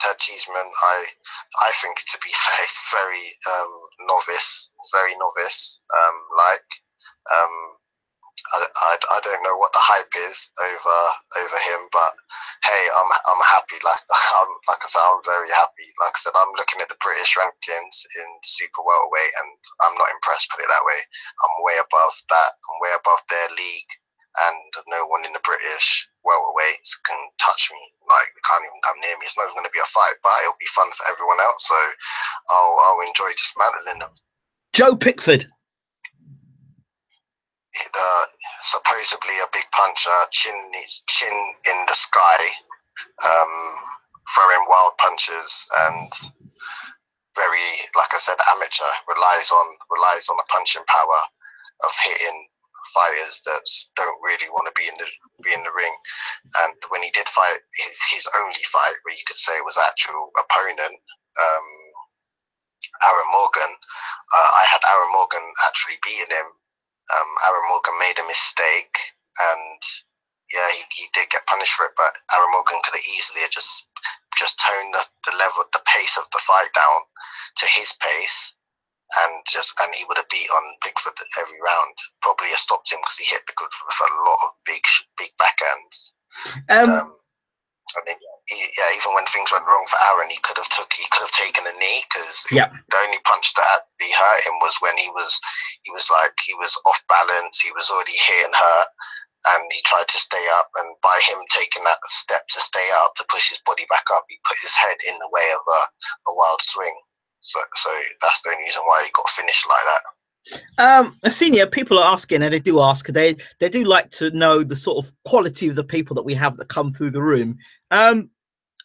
B: Ted Cheeseman, I think, to be fair, he's very novice. I don't know what the hype is over him, but hey, I'm happy. Like I said, I'm very happy. Like I said, I'm looking at the British rankings in super welterweight, and I'm not impressed. Put it that way. I'm way above that. I'm way above their league, and no one in the British welterweights can touch me. Like they can't even come near me. It's not even going to be a fight, but it'll be fun for everyone else. So I'll enjoy dismantling them.
A: Joe Pickford.
B: Supposedly a big puncher, chin in the sky, throwing wild punches, and very, like I said, amateur. Relies on the punching power of hitting fighters that don't really want to be in the ring. And when he did fight his only fight, where you could say it was actual opponent, Aaron Morgan, I had Aaron Morgan actually beating him. Aaron Morgan made a mistake, and yeah, he did get punished for it. But Aaron Morgan could have easily just toned the level, the pace of the fight down to his pace, and he would have beat on Pickford every round. Probably have stopped him because he hit the good with a lot of big backhands. I mean, even when things went wrong for Aaron, he could have taken a knee, because the only punch that actually hurt him was when he was off balance. He was already hitting hurt, and he tried to stay up. And by him taking that step to stay up, to push his body back up, he put his head in the way of a wild swing. So that's the only reason why he got finished like that.
A: Senior, people are asking, and they do ask, they do like to know the sort of quality of the people that we have that come through the room.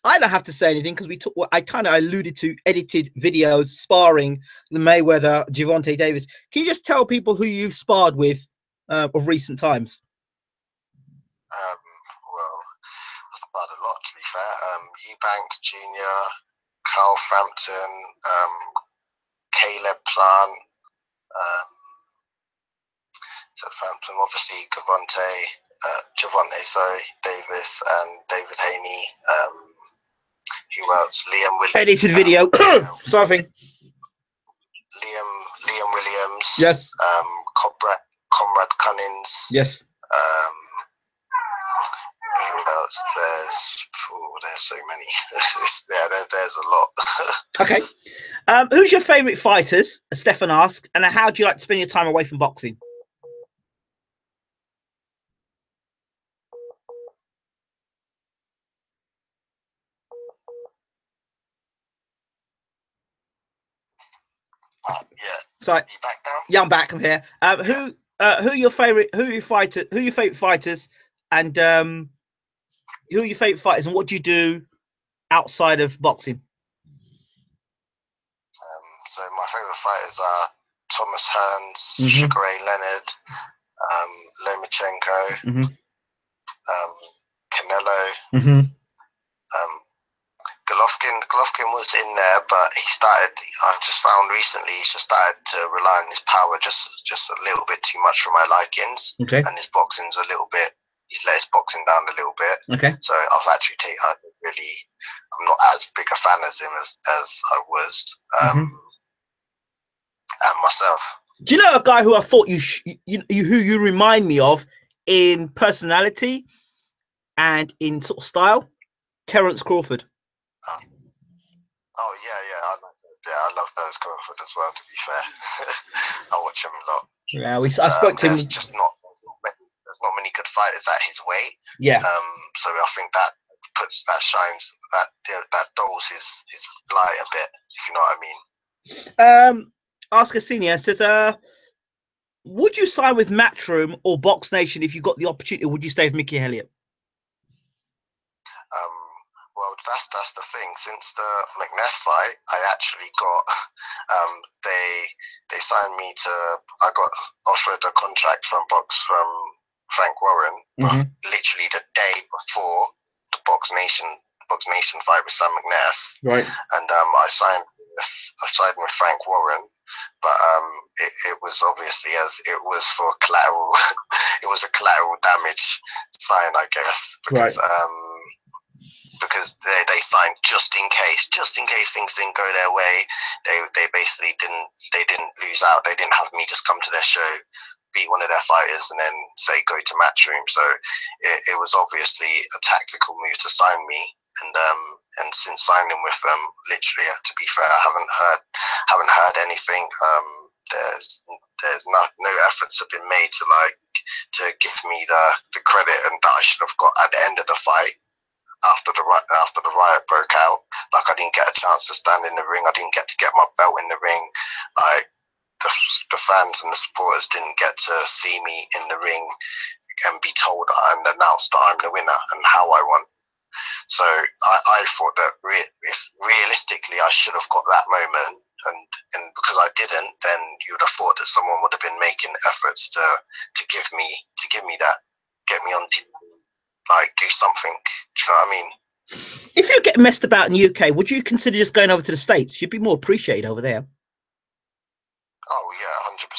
A: I don't have to say anything because we took what I kind of alluded to, edited videos, sparring, the Mayweather, Geovanta Davis. Can you just tell people who you've sparred with of recent times?
B: Well, I've sparred a lot, to be fair. Eubank Jr., Carl Frampton, Caleb Plant, Southampton, obviously Geovanta, Davis, and David Haney. Who else? Liam Williams.
A: Edited video. Something.
B: Liam Williams.
A: Yes.
B: Conrad Cunnings.
A: Yes.
B: Who else? There's so many. There's a lot.
A: Okay. Who's your favourite fighters? Stefan asked. And how do you like to spend your time away from boxing?
B: Yeah.
A: Sorry.
B: You back now?
A: Yeah, I'm back. I'm here. Who are your favourite? Who are your favourite fighters? And who are your favourite fighters? And what do you do outside of boxing?
B: So my favourite fighters are Thomas Hearns, Sugar Ray Leonard, Lomachenko, Canelo. Golovkin was in there, but I just found recently he's just started to rely on his power just a little bit too much for my likings.
A: Okay.
B: And his boxing's a little bit, he's let his boxing down a little bit.
A: Okay.
B: So I'm not as big a fan as him as I was. And myself.
A: Do you know a guy who I thought who you remind me of in personality and in sort of style? Terence Crawford.
B: Oh yeah. I love Terence Crawford as well. To be fair, I watch him a lot.
A: Yeah, I spoke to him.
B: There's not many good fighters at his weight.
A: Yeah.
B: So I think that dulls his light a bit, if you know what I mean.
A: Ask Asinia says, would you sign with Matchroom or Box Nation if you got the opportunity, or would you stay with Mickey Elliott?
B: Well, that's the thing. Since the McNess fight, I actually got they signed me to. I got offered a contract from Frank Warren, but literally the day before the Box Nation fight with Sam McNess.
A: Right.
B: And I signed with Frank Warren, but it was obviously as it was for collateral. It was a collateral damage sign, I guess, because because they signed just in case things didn't go their way. They basically didn't lose out. They didn't have me just come to their show, beat one of their fighters, and then say go to Matchroom. So it was obviously a tactical move to sign me. And since signing with them, literally, to be fair, I haven't heard anything. There's no efforts have been made to give me the credit and that I should have got at the end of the fight. After the riot broke out, like I didn't get a chance to stand in the ring. I didn't get to get my belt in the ring. Like the fans and the supporters didn't get to see me in the ring and be told and announced that I'm the winner and how I won. So I thought that if realistically I should have got that moment, and because I didn't, then you would have thought that someone would have been making efforts to give me that, get me on TV, like do something. Do you know what I mean?
A: If you get messed about in the UK, would you consider just going over to the States? You'd be more appreciated over there.
B: Oh yeah, 100%.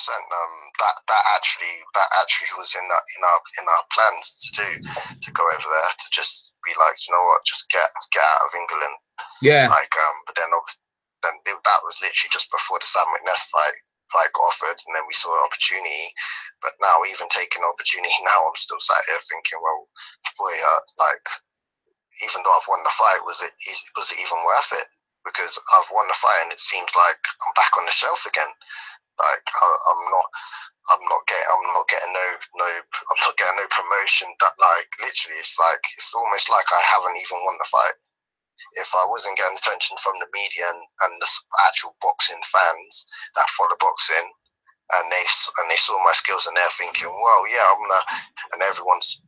B: That actually was in our plans to go over there, to just be like, you know what, just get out of England.
A: Yeah.
B: But then that was literally just before the Sam McNess fight got offered, and then we saw an opportunity. But now, even taking an opportunity now, I'm still sat here thinking, well, boy, even though I've won the fight, was it even worth it? Because I've won the fight, and it seems like I'm back on the shelf again. Like I'm not getting no promotion. That, like, literally, it's almost like I haven't even won the fight. If I wasn't getting attention from the media and the actual boxing fans that follow boxing, and they saw my skills, and they're thinking, well, yeah, and everyone's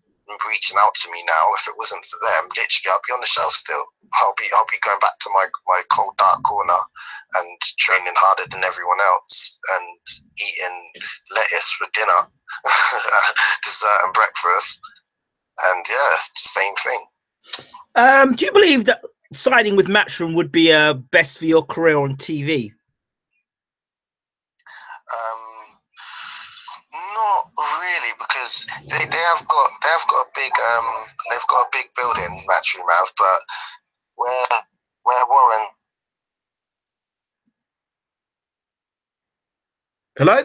B: reaching out to me now. If it wasn't for them, literally, I'll be on the shelf still. I'll be going back to my cold dark corner and training harder than everyone else and eating lettuce for dinner, dessert and breakfast, and yeah, it's the same thing.
A: Do you believe that signing with Matchroom would be best for your career on TV?
B: Not really, because they have got a big building, Matchroom have, but where Warren.
A: Hello.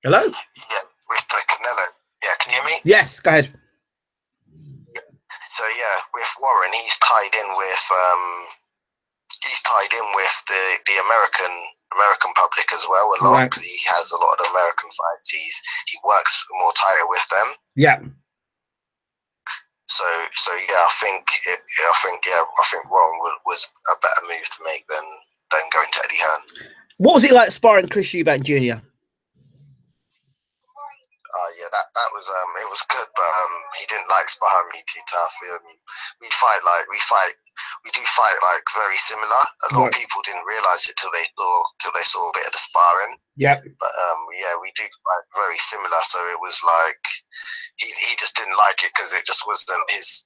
A: Hello.
B: Yeah, with the Canelo. Yeah, can you hear me?
A: Yes, go ahead.
B: So yeah, with Warren, he's tied in with the American public as well a lot.
A: Right.
B: He has a lot of American fights. He works more tighter with them.
A: Yeah.
B: So yeah, I think Warren was a better move to make than going to Eddie Hearn.
A: What was it like sparring Chris Eubank Jr.?
B: Yeah, that was it was good, but he didn't like sparring me too tough. We do fight like very similar. A lot of people didn't realize it till they saw a bit of the sparring.
A: Yeah.
B: But yeah, we do fight very similar. So it was like he just didn't like it because it just wasn't his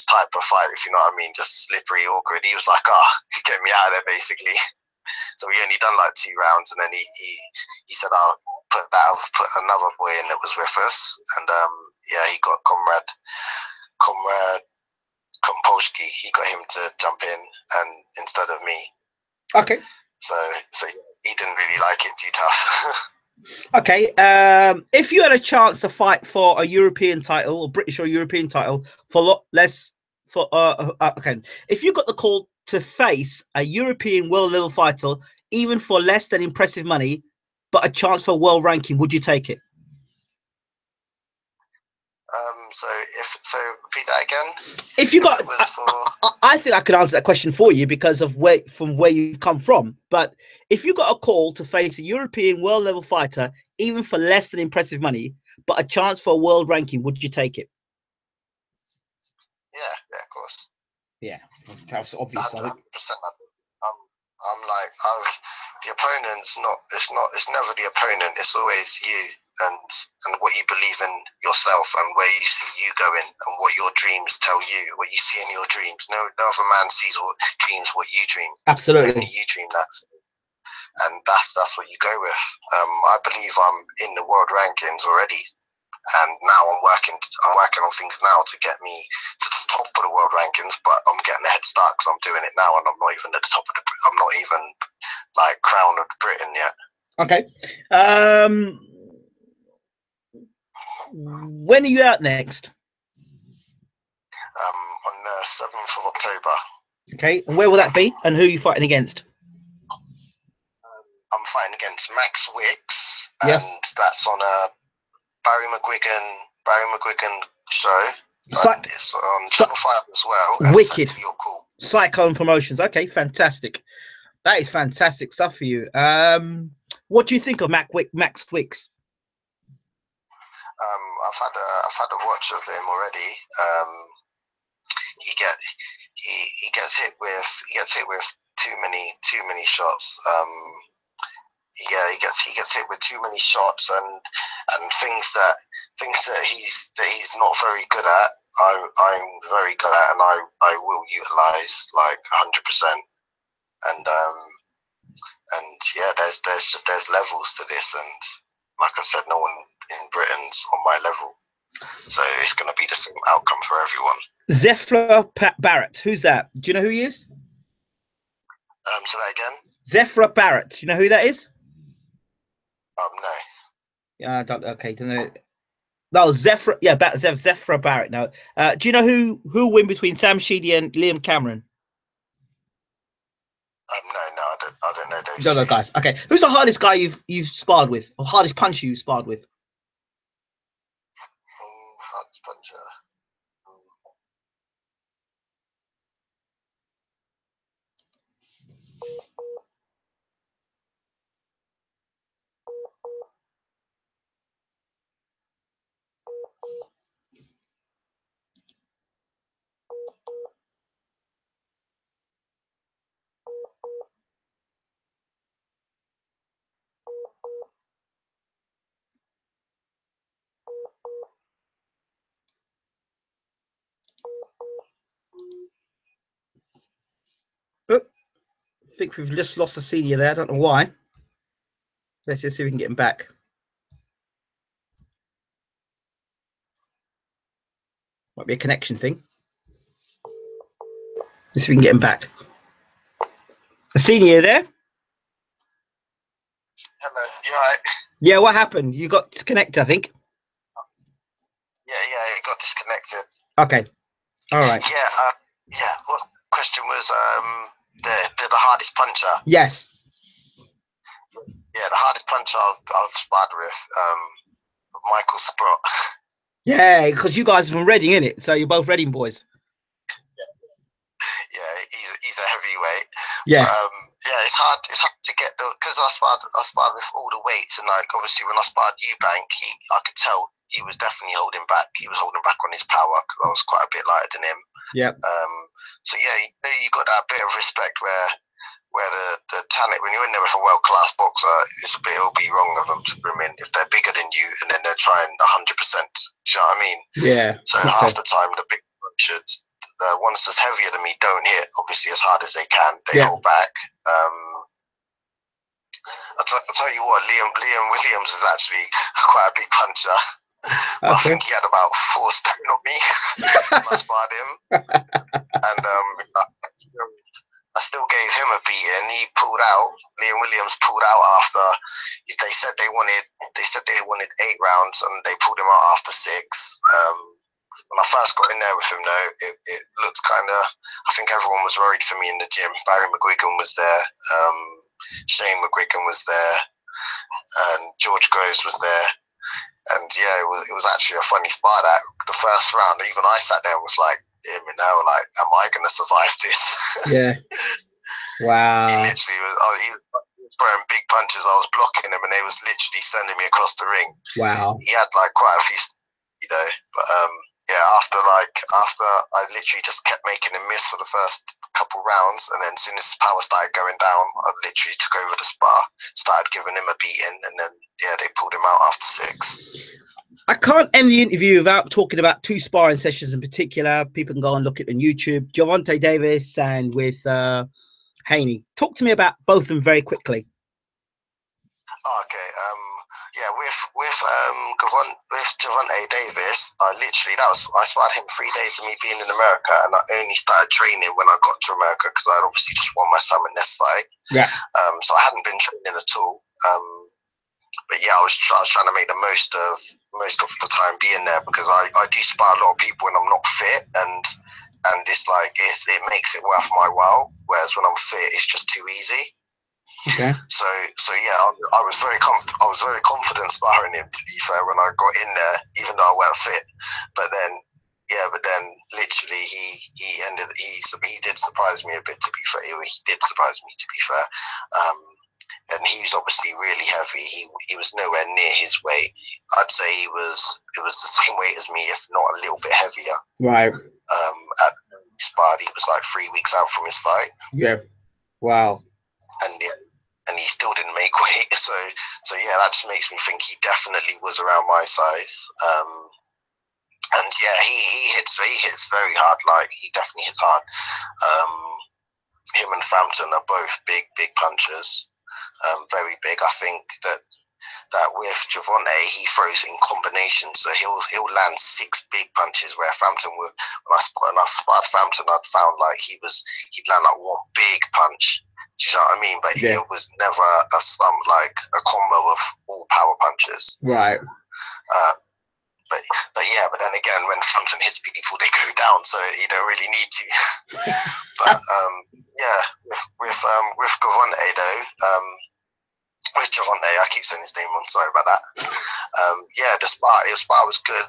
B: type of fight, if you know what I mean. Just slippery, awkward. He was like, get me out of there, basically. So we only done like 2 rounds, and then he said, "I'll put another boy in that was with us," and yeah, he got comrade Kompolski. He got him to jump in and instead of me.
A: Okay.
B: So he didn't really like it too tough.
A: Okay. If you had a chance to fight for a European title, or British or European title, for a lot less, okay, if you got the call to face a European world level fighter, even for less than impressive money, but a chance for world ranking, would you take it?
B: So repeat that again.
A: If you got, I think I could answer that question for you because of where you've come from. But if you got a call to face a European world level fighter, even for less than impressive money, but a chance for a world ranking, would you take it?
B: Yeah, of course.
A: Yeah, that's obvious.
B: 100%. I'm like, the opponent's it's never the opponent. It's always you and what you believe in yourself and where you see you going and what your dreams tell you, what you see in your dreams. No other man sees what you dream.
A: Absolutely.
B: Only you dream that. And that's what you go with. I believe I'm in the world rankings already. And now I'm working on things now to get me to the top of the world rankings, but I'm getting a head start because I'm doing it now, and I'm not even at the top of I'm not even like crown of Britain yet.
A: Okay. When are you out next?
B: On the 7th of October.
A: Okay, and where will that be? And who are you fighting against?
B: I'm fighting against Max Wicks,
A: yes.
B: And that's on a Barry McGuigan show. And it's on Channel 5 as well.
A: Wicked.
B: You're cool.
A: Cyclone Promotions. Okay, fantastic. That is fantastic stuff for you. What do you think of Max Wicks?
B: I've had a watch of him already. He gets hit with too many shots. Yeah, he gets hit with too many shots and things that he's not very good at. I'm very good at, and I will utilize like 100%. And yeah, there's levels to this, and like I said, no one in Britain's on my level, so it's going to be the same outcome for everyone.
A: Zephyr Barrett, who's that? Do you know who he is?
B: Say that again.
A: Zephyr Barrett. Do you know who that is?
B: No.
A: Yeah, I don't. Okay, don't know. No, Zephyr. Yeah, Zephyr Barrett. No. Do you know who will win between Sam Sheedy and Liam Cameron?
B: No, I don't know those.
A: No, guys. Okay, who's the hardest guy you've sparred with, or hardest puncher you've sparred with?
B: Hardest puncher.
A: think we've just lost a senior there. I don't know why. Let's just see if we can get him back. Might be a connection thing. Let's see if we can get him back. A senior there?
B: Hello, you alright?
A: Yeah, what happened? You got disconnected, I think.
B: Yeah, it got disconnected.
A: Okay. All right.
B: Yeah. What question was the hardest puncher?
A: Yes.
B: Yeah, the hardest puncher I've sparred with, Michael Sprott.
A: Yeah, because you guys are from Reading, innit? So you're both Reading boys.
B: Yeah, he's a heavyweight.
A: Yeah.
B: Yeah, it's hard to get because I sparred with all the weights, and like obviously when I sparred Eubank, I could tell he was definitely holding back. He was holding back on his power because I was quite a bit lighter than him.
A: Yeah.
B: So yeah, you got that bit of respect where the talent, when you're in there with a world class boxer, it'll be wrong of them to bring in if they're bigger than you and then they're trying 100%. Do you know what I mean?
A: Yeah.
B: So half the time the big punchers, the ones that's heavier than me, don't hit obviously as hard as they can. They hold back. I'll tell you what, Liam Williams is actually quite a big puncher.
A: Okay.
B: I think he had about 4 stone on me when I sparred him, and I still gave him a beating. He pulled out. Liam Williams pulled out after. They said they wanted 8 rounds, and they pulled him out after 6. When I first got in there with him, though, it looked kind of. I think everyone was worried for me in the gym. Barry McGuigan was there. Shane McGuigan was there, and George Groves was there. And yeah, it was actually a funny spar. That the first round, even I sat there and was like, like, am I going to survive this?
A: Yeah. Wow.
B: He literally was. He was throwing big punches. I was blocking him, and they was literally sending me across the ring.
A: Wow.
B: He had like quite a few, but yeah. After I literally just kept making him miss for the first couple rounds, and then as soon as his power started going down, I literally took over the spar, started giving him a beating, and then yeah, they pulled him out after 6.
A: I can't end the interview without talking about 2 sparring sessions in particular. People can go and look at on YouTube. Geovanta Davis and with Haney. Talk to me about both of them very quickly.
B: Okay. Yeah. With Geovanta Davis, I sparred him 3 days of me being in America, and I only started training when I got to America because I'd obviously just won my Summit Nest fight.
A: Yeah.
B: So I hadn't been training at all. But yeah, I was trying to make the most of the time being there because I do spar a lot of people when I'm not fit, and it's like it makes it worth my while. Whereas when I'm fit, it's just too easy.
A: Okay.
B: So yeah, I was very confident sparring him, to be fair, when I got in there, even though I weren't fit. But then literally he did surprise me a bit, to be fair. He did surprise me, to be fair. And he was obviously really heavy. He was nowhere near his weight. I'd say it was the same weight as me, if not a little bit heavier.
A: Right.
B: At sparred, he was like 3 weeks out from his fight.
A: Yeah. Wow.
B: And he still didn't make weight. So yeah, that just makes me think he definitely was around my size. And yeah, he hits very hard. Like, he definitely hits hard. Him and Frampton are both big punchers. Very big. I think that with Geovanta, he throws in combinations, so he'll land 6 big punches. Where Frampton would, when I sparred Frampton, I'd found like he'd land like 1 big punch. Do you know what I mean? But
A: yeah.
B: It was never a combo of all power punches.
A: Right.
B: But then again, when Frampton hits people, they go down, so you don't really need to. But yeah, with Geovanta though. With Geovanta, I keep saying his name wrong. Sorry about that. Yeah, the spar was good.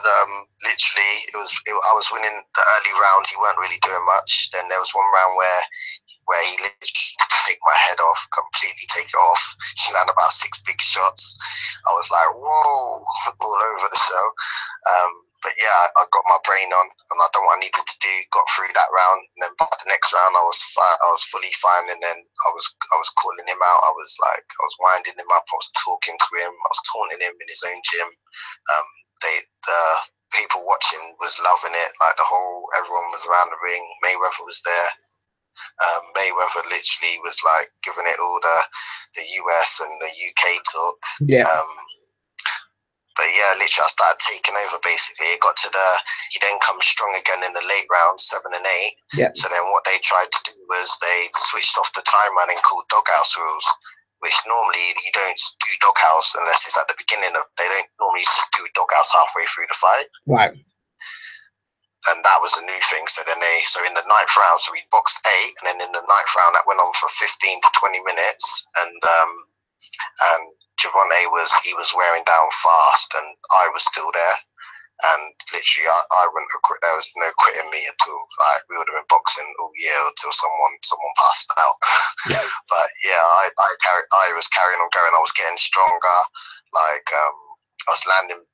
B: Literally, I was winning the early rounds. He weren't really doing much. Then there was one round where he literally take my head off, completely take it off. He landed about 6 big shots. I was like, whoa, all over the show. But yeah, I got my brain on, and I done what I needed to do. Got through that round, and then by the next round, I was fully fine. And then I was calling him out. I was winding him up. I was talking to him. I was taunting him in his own gym. The people watching was loving it. Like everyone was around the ring. Mayweather was there. Mayweather literally was like giving it all the US and the UK talk.
A: Yeah.
B: But yeah, literally I started taking over basically. It got to he then comes strong again in the late rounds, 7 and 8.
A: Yeah.
B: So then what they tried to do was they switched off the time running called doghouse rules, which normally you don't do doghouse unless it's at the beginning of, they don't normally just do doghouse halfway through the fight.
A: Right.
B: And that was a new thing. So then so in the 9th round, so we boxed 8, and then in the 9th round that went on for 15 to 20 minutes. And Geovanta was wearing down fast, and I was still there. And literally, I wouldn't have quit. There was no quitting me at all. Like, we would have been boxing all year until someone passed out. But yeah, I was carrying on going. I was getting stronger. Like, I was landing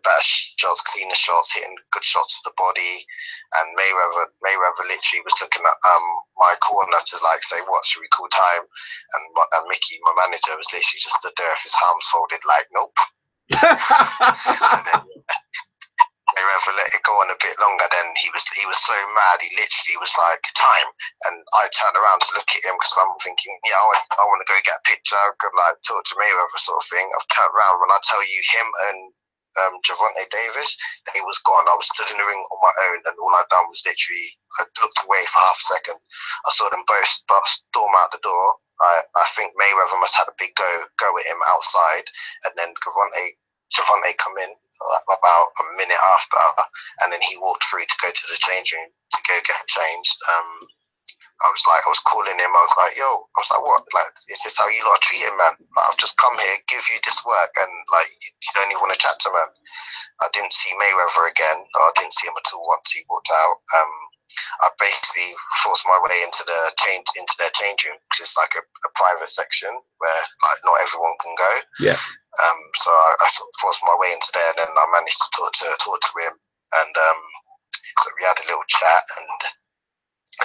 B: better shots, cleaner shots, hitting good shots to the body. And Mayweather literally was looking at my corner to like say, what should we call time? And Mickey, my manager, was literally just stood there with his arms folded like, nope. So then Mayweather let it go on a bit longer. Then he was so mad, he literally was like, time. And I turned around to look at him because I'm thinking, yeah, I want to go get a picture, could like talk to Mayweather sort of thing. I've turned around, when I tell you, him and Geovanta Davis, he was gone. I was stood in the ring on my own, and all I'd done was literally, I looked away for half a second. I saw them both storm out the door. I think Mayweather must have had a big go at him outside, and then Geovanta come in about a minute after, and then he walked through to go to the change room to go get changed. I was calling him. I was like, yo, I was like, what? Like, is this how you lot are treating, man? Like, I've just come here, give you this work, and like, you don't even want to chat to man. I didn't see Mayweather again. I didn't see him at all once he walked out. I basically forced my way into their change room, because it's like a private section where like not everyone can go.
A: Yeah.
B: So I sort of forced my way into there, and then I managed to talk to him, and so we had a little chat, and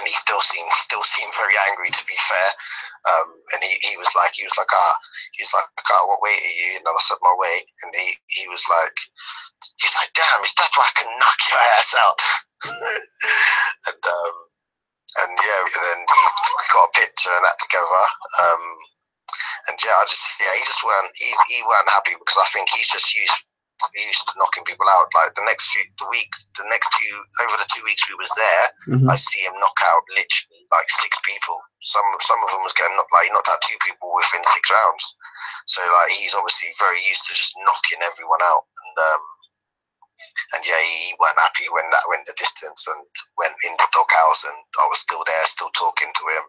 B: he still seemed very angry, to be fair. And he was like, what weight are you? And I said my weight, and he was like, damn, is that why I can knock your ass out? and yeah, and then we got a picture and that together. And yeah, he weren't happy, because I think he's just used to knocking people out. Like over the 2 weeks we was there, I see him knock out literally like 6 people. Some of them was getting knocked, like he knocked out 2 people within 6 rounds. So like he's obviously very used to just knocking everyone out. And yeah, he weren't happy when that went the distance and went in the doghouse, and I was still there, still talking to him.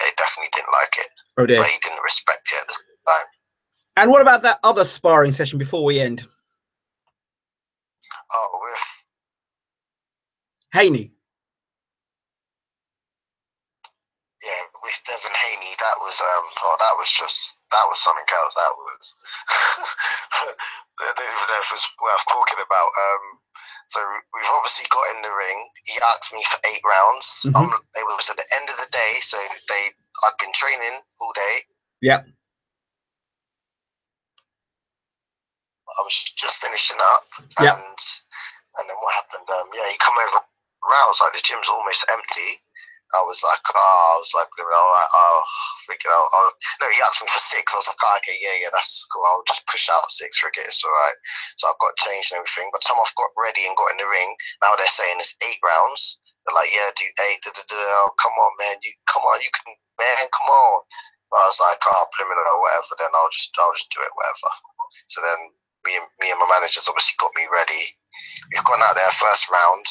B: Yeah, he definitely didn't like it.
A: Oh dear.
B: But he didn't respect it at the time.
A: And what about that other sparring session before we end?
B: Oh, with
A: Haney.
B: Yeah, with Devin Haney, that was something else. That was I don't even know if it's worth talking about. So we've obviously got in the ring. He asked me for 8 rounds. It was at the end of the day, so I'd been training all day.
A: Yeah.
B: I was just finishing up, and then what happened? He come over rounds, like the gym's almost empty. I was like, freaking out. No, he asked me for 6. I was like, okay, yeah, that's cool. I'll just push out 6 for it. It's all right. So I've got changed and everything. But time I've got ready and got in the ring, now they're saying it's 8 rounds. They're like, yeah, do 8. Oh, come on, man. You can, man. Come on. But I was like, blimmin' or whatever. Then I'll just do it, whatever. So then me and my managers obviously got me ready. We've gone out there first round.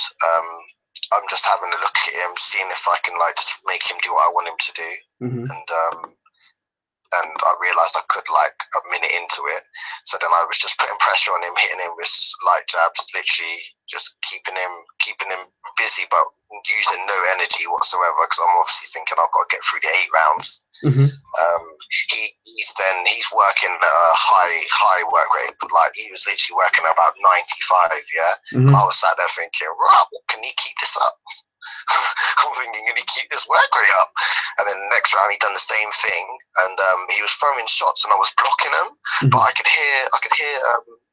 B: I'm just having a look at him, seeing if I can like just make him do what I want him to do. And I realised I could like a minute into it. So then I was just putting pressure on him, hitting him with light jabs, literally just keeping him busy, but using no energy whatsoever, because I'm obviously thinking I've got to get through the 8 rounds. He's working at a high work rate, but like he was literally working at about 95. And I was sat there thinking, right, can he keep this up? I'm thinking, can he keep this work rate up? And then the next round he done the same thing, and he was throwing shots and I was blocking him, but I could hear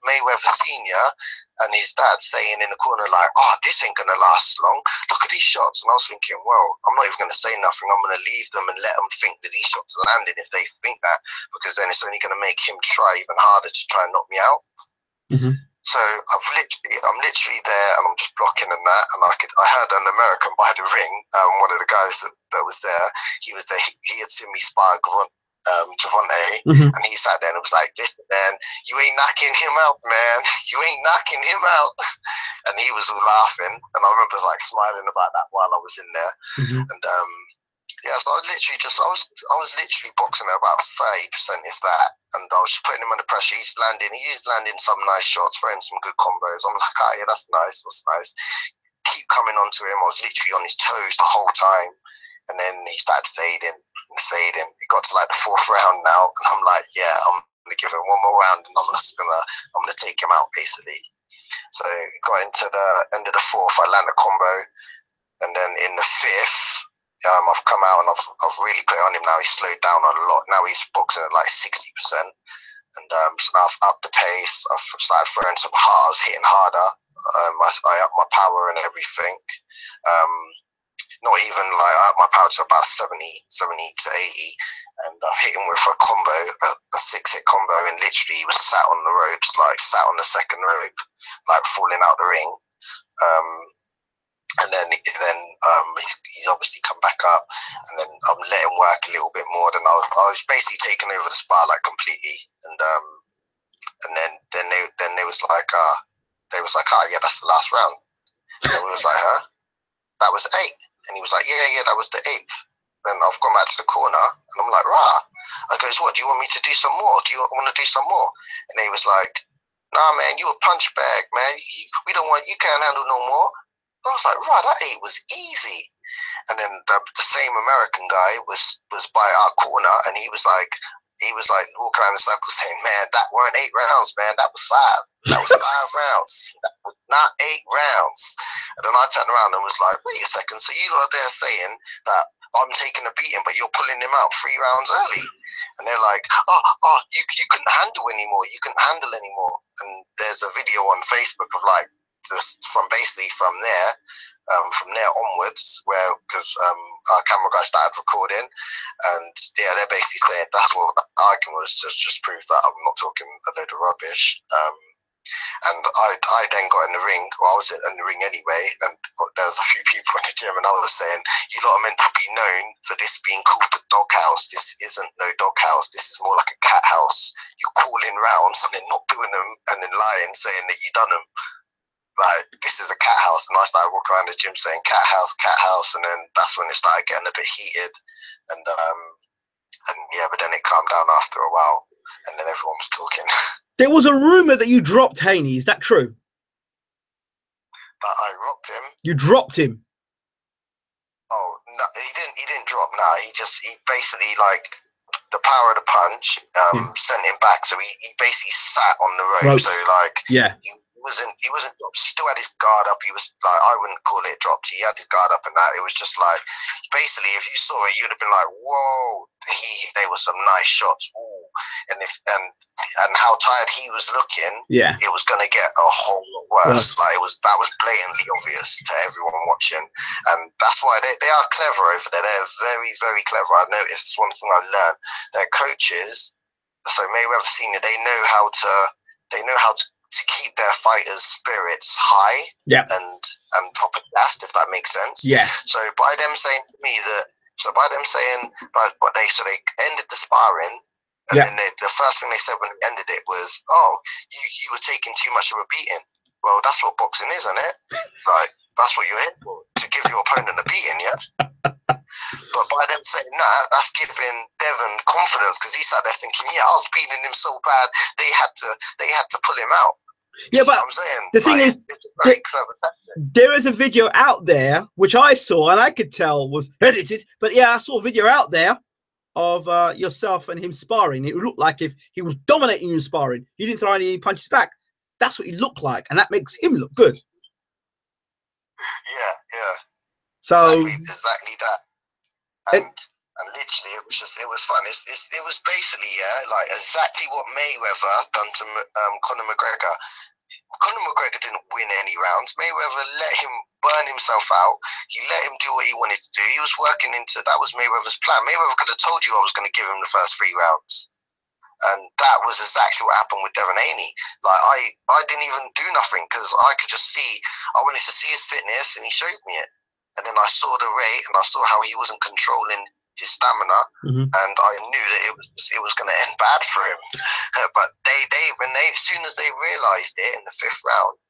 B: Mayweather Senior and his dad saying in the corner like, "Oh, this ain't gonna last long. Look at these shots." And I was thinking, well, I'm not even gonna say nothing. I'm gonna leave them and let them think that these shots are landing if they think that, because then it's only gonna make him try even harder to try and knock me out.
A: Mm-hmm.
B: So I'm literally there, and I'm just blocking and that, and I heard an American by the ring, one of the guys that was there. He was there. He had seen me spar Geovanta, and he sat there and was like, "This man, you ain't knocking him out, man. You ain't knocking him out." And he was all laughing, and I remember like smiling about that while I was in there, and yeah, so I was literally boxing at about 30%, if that, and I was just putting him under pressure. He is landing some nice shots, throwing some good combos. I'm like, "Oh yeah, that's nice, that's nice." Keep coming onto him. I was literally on his toes the whole time, and then he started fading and fading. It got to like the 4th round now, and I'm like, "Yeah, I'm gonna give him one more round, and I'm gonna take him out basically." So got into the end of the 4th, I land a combo, and then in the 5th. I've come out and I've really put it on him now. He's slowed down a lot. Now he's boxing at like 60%. And so now I've upped the pace. I've started throwing some hard. I was hitting harder. I upped my power and everything. Not even like I upped my power to about 70 to 80. And I hit him with a combo, a 6-hit combo. And literally he was sat on the ropes, like sat on the second rope, like falling out the ring. And then he's obviously come back up, and then I'm letting him work a little bit more. Then I was basically taking over the spotlight completely, and then they was like, "Oh yeah, that's the last round." And we was like, "Huh? That was 8." And he was like, "Yeah, that was the 8th." Then I've gone back to the corner, and I'm like, "Rah." I goes, "What? Do you want me to do some more? Do you want to do some more?" And he was like, "Nah, man, you a punch bag, man. You can't handle no more." I was like, "Right, that 8 was easy." And then the same American guy was by our corner, and he was like walking around the circle saying, "Man, that weren't 8 rounds, man. That was 5. That was 5 rounds. That was not 8 rounds." And then I turned around and was like, "Wait a second. So you are there saying that I'm taking a beating, but you're pulling him out 3 rounds early?" And they're like, you couldn't handle anymore. You couldn't handle anymore." And there's a video on Facebook of like this from there. From there onwards, because our camera guy started recording, and yeah, they're basically saying that's what the argument was, to just prove that I'm not talking a load of rubbish. And I then got in the ring. Well, I was in the ring anyway, and there was a few people in the gym, and I was saying, "You lot are meant to be known for this being called the doghouse. This isn't no doghouse. This is more like a cat house. You're calling rounds and then not doing them, and then lying, saying that you done them. Like, this is a cat house." And I started walking around the gym saying cat house, and then that's when it started getting a bit heated, and yeah, but then it calmed down after a while, and then everyone was talking.
A: There was a rumor that you dropped Haney. Is that true?
B: That I rocked him.
A: You dropped him.
B: Oh no, he didn't drop. No, he basically, like, the power of the punch sent him back, so he basically sat on the rope.
A: Ropes.
B: So like,
A: yeah.
B: He wasn't dropped. Still had his guard up. He was like, I wouldn't call it dropped. He had his guard up and that. It was just like, basically, if you saw it, you'd have been like, "Whoa!" They were some nice shots. Ooh. And how tired he was looking.
A: Yeah.
B: It was gonna get a whole lot worse. Like that was blatantly obvious to everyone watching. And that's why they are clever over there. They're very, very clever. I noticed. It's one thing I learned. Their coaches, so Mayweather Senior, they know how to keep their fighters' spirits high, and proper gassed, if that makes sense.
A: Yeah.
B: So by them saying to me but they ended the sparring, and then the first thing they said when they ended it was, "Oh, you were taking too much of a beating." Well, that's what boxing is, isn't it? Like, that's what you're here for, to give your opponent a beating, yeah. But by them saying that, that's giving Devon confidence, because he sat there thinking, "Yeah, I was beating him so bad, they had to pull him out."
A: Yeah, but
B: I'm saying,
A: the thing is, there is a video out there which I saw and I could tell was edited, but yeah, I saw a video out there of yourself and him sparring. It looked like if he was dominating you in sparring, you didn't throw any punches back. That's what he looked like, and that makes him look good.
B: Yeah.
A: So
B: exactly that. And And literally, it was fun. It was basically, like exactly what Mayweather done to Conor McGregor. Conor McGregor didn't win any rounds. Mayweather let him burn himself out. He let him do what he wanted to do. He was working into, that was Mayweather's plan. Mayweather could have told you I was going to give him the first 3 rounds. And that was exactly what happened with Devin Haney. Like, I didn't even do nothing because I could just see, I wanted to see his fitness and he showed me it. And then I saw the rate and I saw how he wasn't controlling his stamina, and I knew that it was going to end bad for him. But they as soon as they realised it in the 5th round,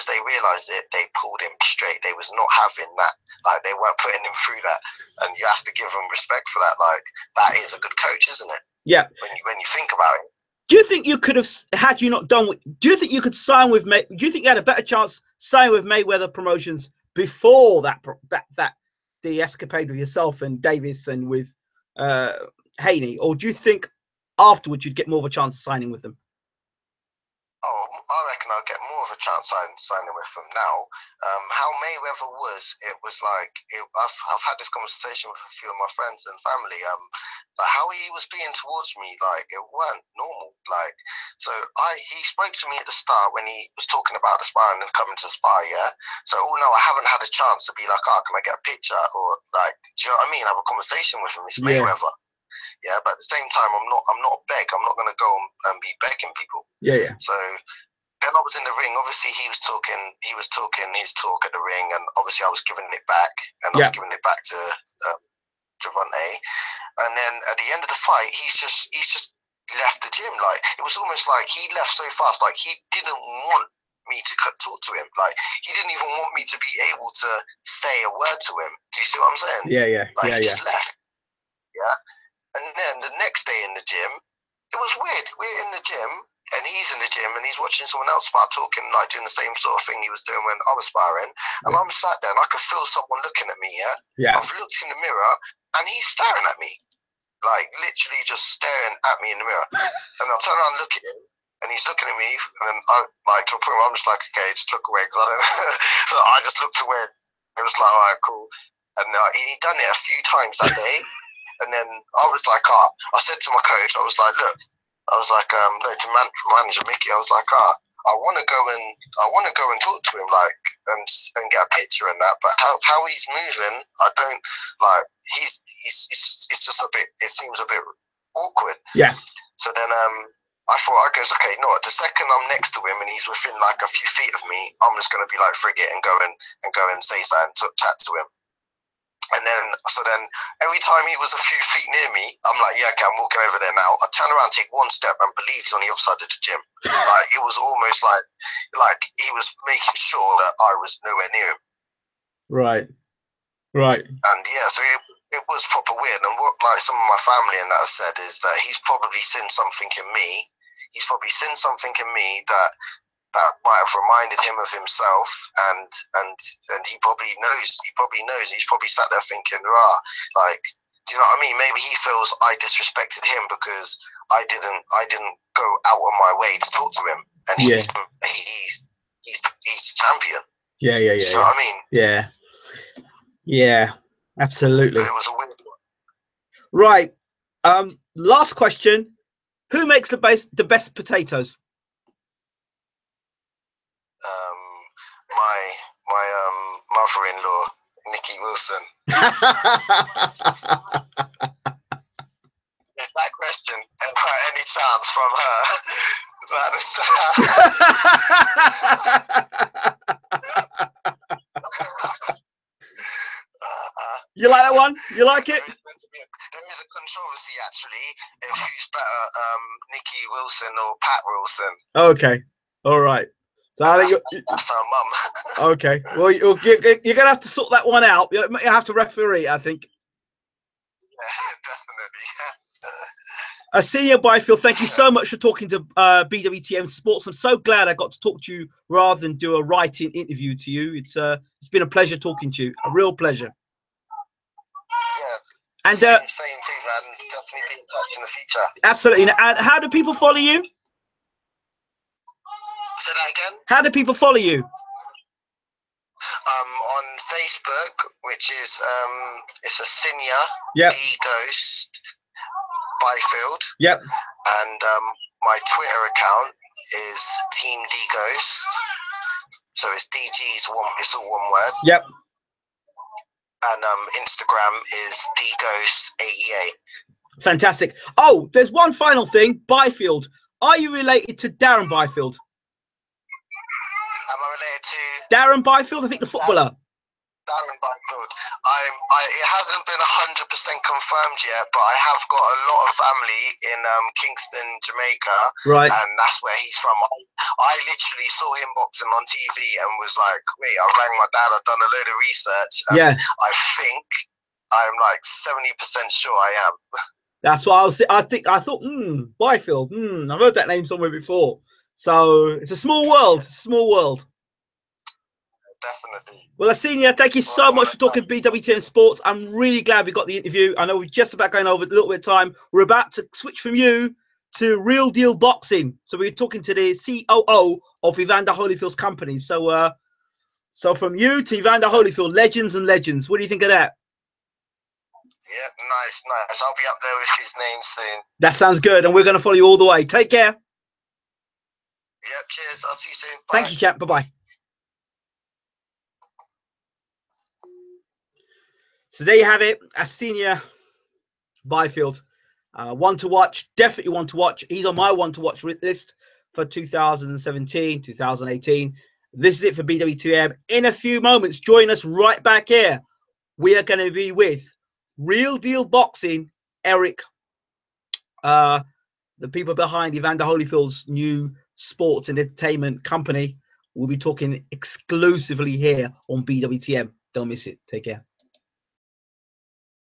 B: they pulled him straight. They was not having that. Like, they weren't putting him through that. And you have to give them respect for that. Like, that is a good coach, isn't it?
A: Yeah.
B: When you think about it.
A: Do you think you could have, had you not done, do you think you could sign with do you think you had a better chance signing with Mayweather Promotions before the escapade with yourself and Davis and with Haney, or do you think afterwards you'd get more of a chance of signing with them?
B: Oh, I reckon I'll get more of a chance signing with them now. How Mayweather was, it was like, I've had this conversation with a few of my friends and family. Like how he was being towards me, like it weren't normal. Like, so he spoke to me at the start when he was talking about the sparring and coming to spar, yeah. So no, I haven't had a chance to be like, oh, can I get a picture, or like, do you know what I mean? Have a conversation with him. It's Mayweather. Yeah, but at the same time, I'm not a beg. I'm not going to go and be begging people.
A: Yeah.
B: So then I was in the ring. Obviously, he was talking his talk at the ring, and obviously I was giving it back, and I was giving it back to Geovanta. And then at the end of the fight, he's just left the gym. Like, it was almost like he left so fast. Like, he didn't want me to talk to him. Like, he didn't even want me to be able to say a word to him. Do you see what I'm saying?
A: Yeah.
B: Like, he just left. Yeah. And then the next day in the gym, it was weird. We're in the gym, and he's in the gym, and he's watching someone else spar, talking, like doing the same sort of thing he was doing when I was sparring. And I'm sat there, and I could feel someone looking at me. Yeah. I've looked in the mirror, and he's staring at me, like literally just staring at me in the mirror. And I turn around and look at him, and he's looking at me, and I like to a point where I'm just like, okay, just look away, because I don't. So I just looked away. It was like, all right, cool. And he done it a few times that day. And then I was like, I said to my coach, I was like, look, to manager Mickey, I was like, I want to go and talk to him, like, and get a picture and that. But how he's moving, I don't like. It's just a bit. It seems a bit awkward.
A: Yeah. So
B: then I thought, I goes, okay, no. The second I'm next to him and he's within like a few feet of me, I'm just gonna be like, frigate and go and say something, chat to him. And then every time he was a few feet near me, I'm like, yeah, okay, I'm walking over there now. I turn around, take one step, and believe he's on the other side of the gym. Like, it was almost like he was making sure that I was nowhere near him.
A: Right.
B: And yeah, so it was proper weird. And what like some of my family and that have said is that he's probably seen something in me. He's probably seen something in me that might have reminded him of himself, and he probably knows. He's probably sat there thinking, like, do you know what I mean? Maybe he feels I disrespected him because I didn't go out of my way to talk to him, and he's champion.
A: Yeah.
B: You know what I mean?
A: Yeah, absolutely.
B: But it was a weird one.
A: Right. Last question: who makes the best potatoes?
B: My mother-in-law, Nikki Wilson. Is that question any chance from her?
A: You like that one? You like it?
B: There is a controversy actually if who's better, Nikki Wilson or Pat Wilson.
A: Okay, all right. So I think
B: that's our mum.
A: Okay, well you're gonna have to sort that one out. You have to referee, I think.
B: Yeah, definitely.
A: Asinia Byfield, thank you so much for talking to BWTM Sports. I'm so glad I got to talk to you rather than do a writing interview to you. It's been a pleasure talking to you, a real pleasure.
B: Yeah.
A: And
B: same thing, man. Definitely be in touch in the future.
A: Absolutely. And how do people follow you?
B: Say that again.
A: How do people follow you?
B: On Facebook, which is it's Asinia
A: Yep.
B: Ghost Byfield.
A: Yep.
B: And my Twitter account is Team D Ghost. So it's DG's one. It's all one word.
A: Yep.
B: And Instagram is dghost88.
A: Fantastic. Oh, there's one final thing. Byfield. Are you related to Darren Byfield?
B: Am I related to
A: Darren Byfield? I think the footballer.
B: Darren Byfield? It hasn't been 100% confirmed yet, but I have got a lot of family in Kingston, Jamaica,
A: Right.
B: and that's where he's from. I literally saw him boxing on TV and was like, wait, I rang my dad. I've done a load of research. And
A: Yeah.
B: I think I'm like 70% sure I am.
A: That's what I was. I thought, Byfield. I've heard that name somewhere before. So it's a small world. It's a small world.
B: Definitely.
A: Well, Asinia, thank you so much for talking BWTM Sports. I'm really glad we got the interview. I know we're just about going over a little bit of time. We're about to switch from you to Real Deal Boxing. So we're talking to the COO of Evander Holyfield's company. So, so from you to Evander Holyfield, legends and legends. What do you think of that?
B: Yeah, nice. I'll be up there with his name soon.
A: That sounds good, and we're going to follow you all the way. Take care.
B: Yep, cheers. I'll see you soon. Bye.
A: Thank you, chap. Bye-bye. So there you have it, Asinia Byfield. One to watch, definitely one to watch. He's on my one to watch list for 2017, 2018. This is it for BWTM. In a few moments, join us right back here. We are going to be with Real Deal Boxing, Eric, the people behind Evander Holyfield's new sports and entertainment company. We'll be talking exclusively here on BWTM. Don't miss it. Take care.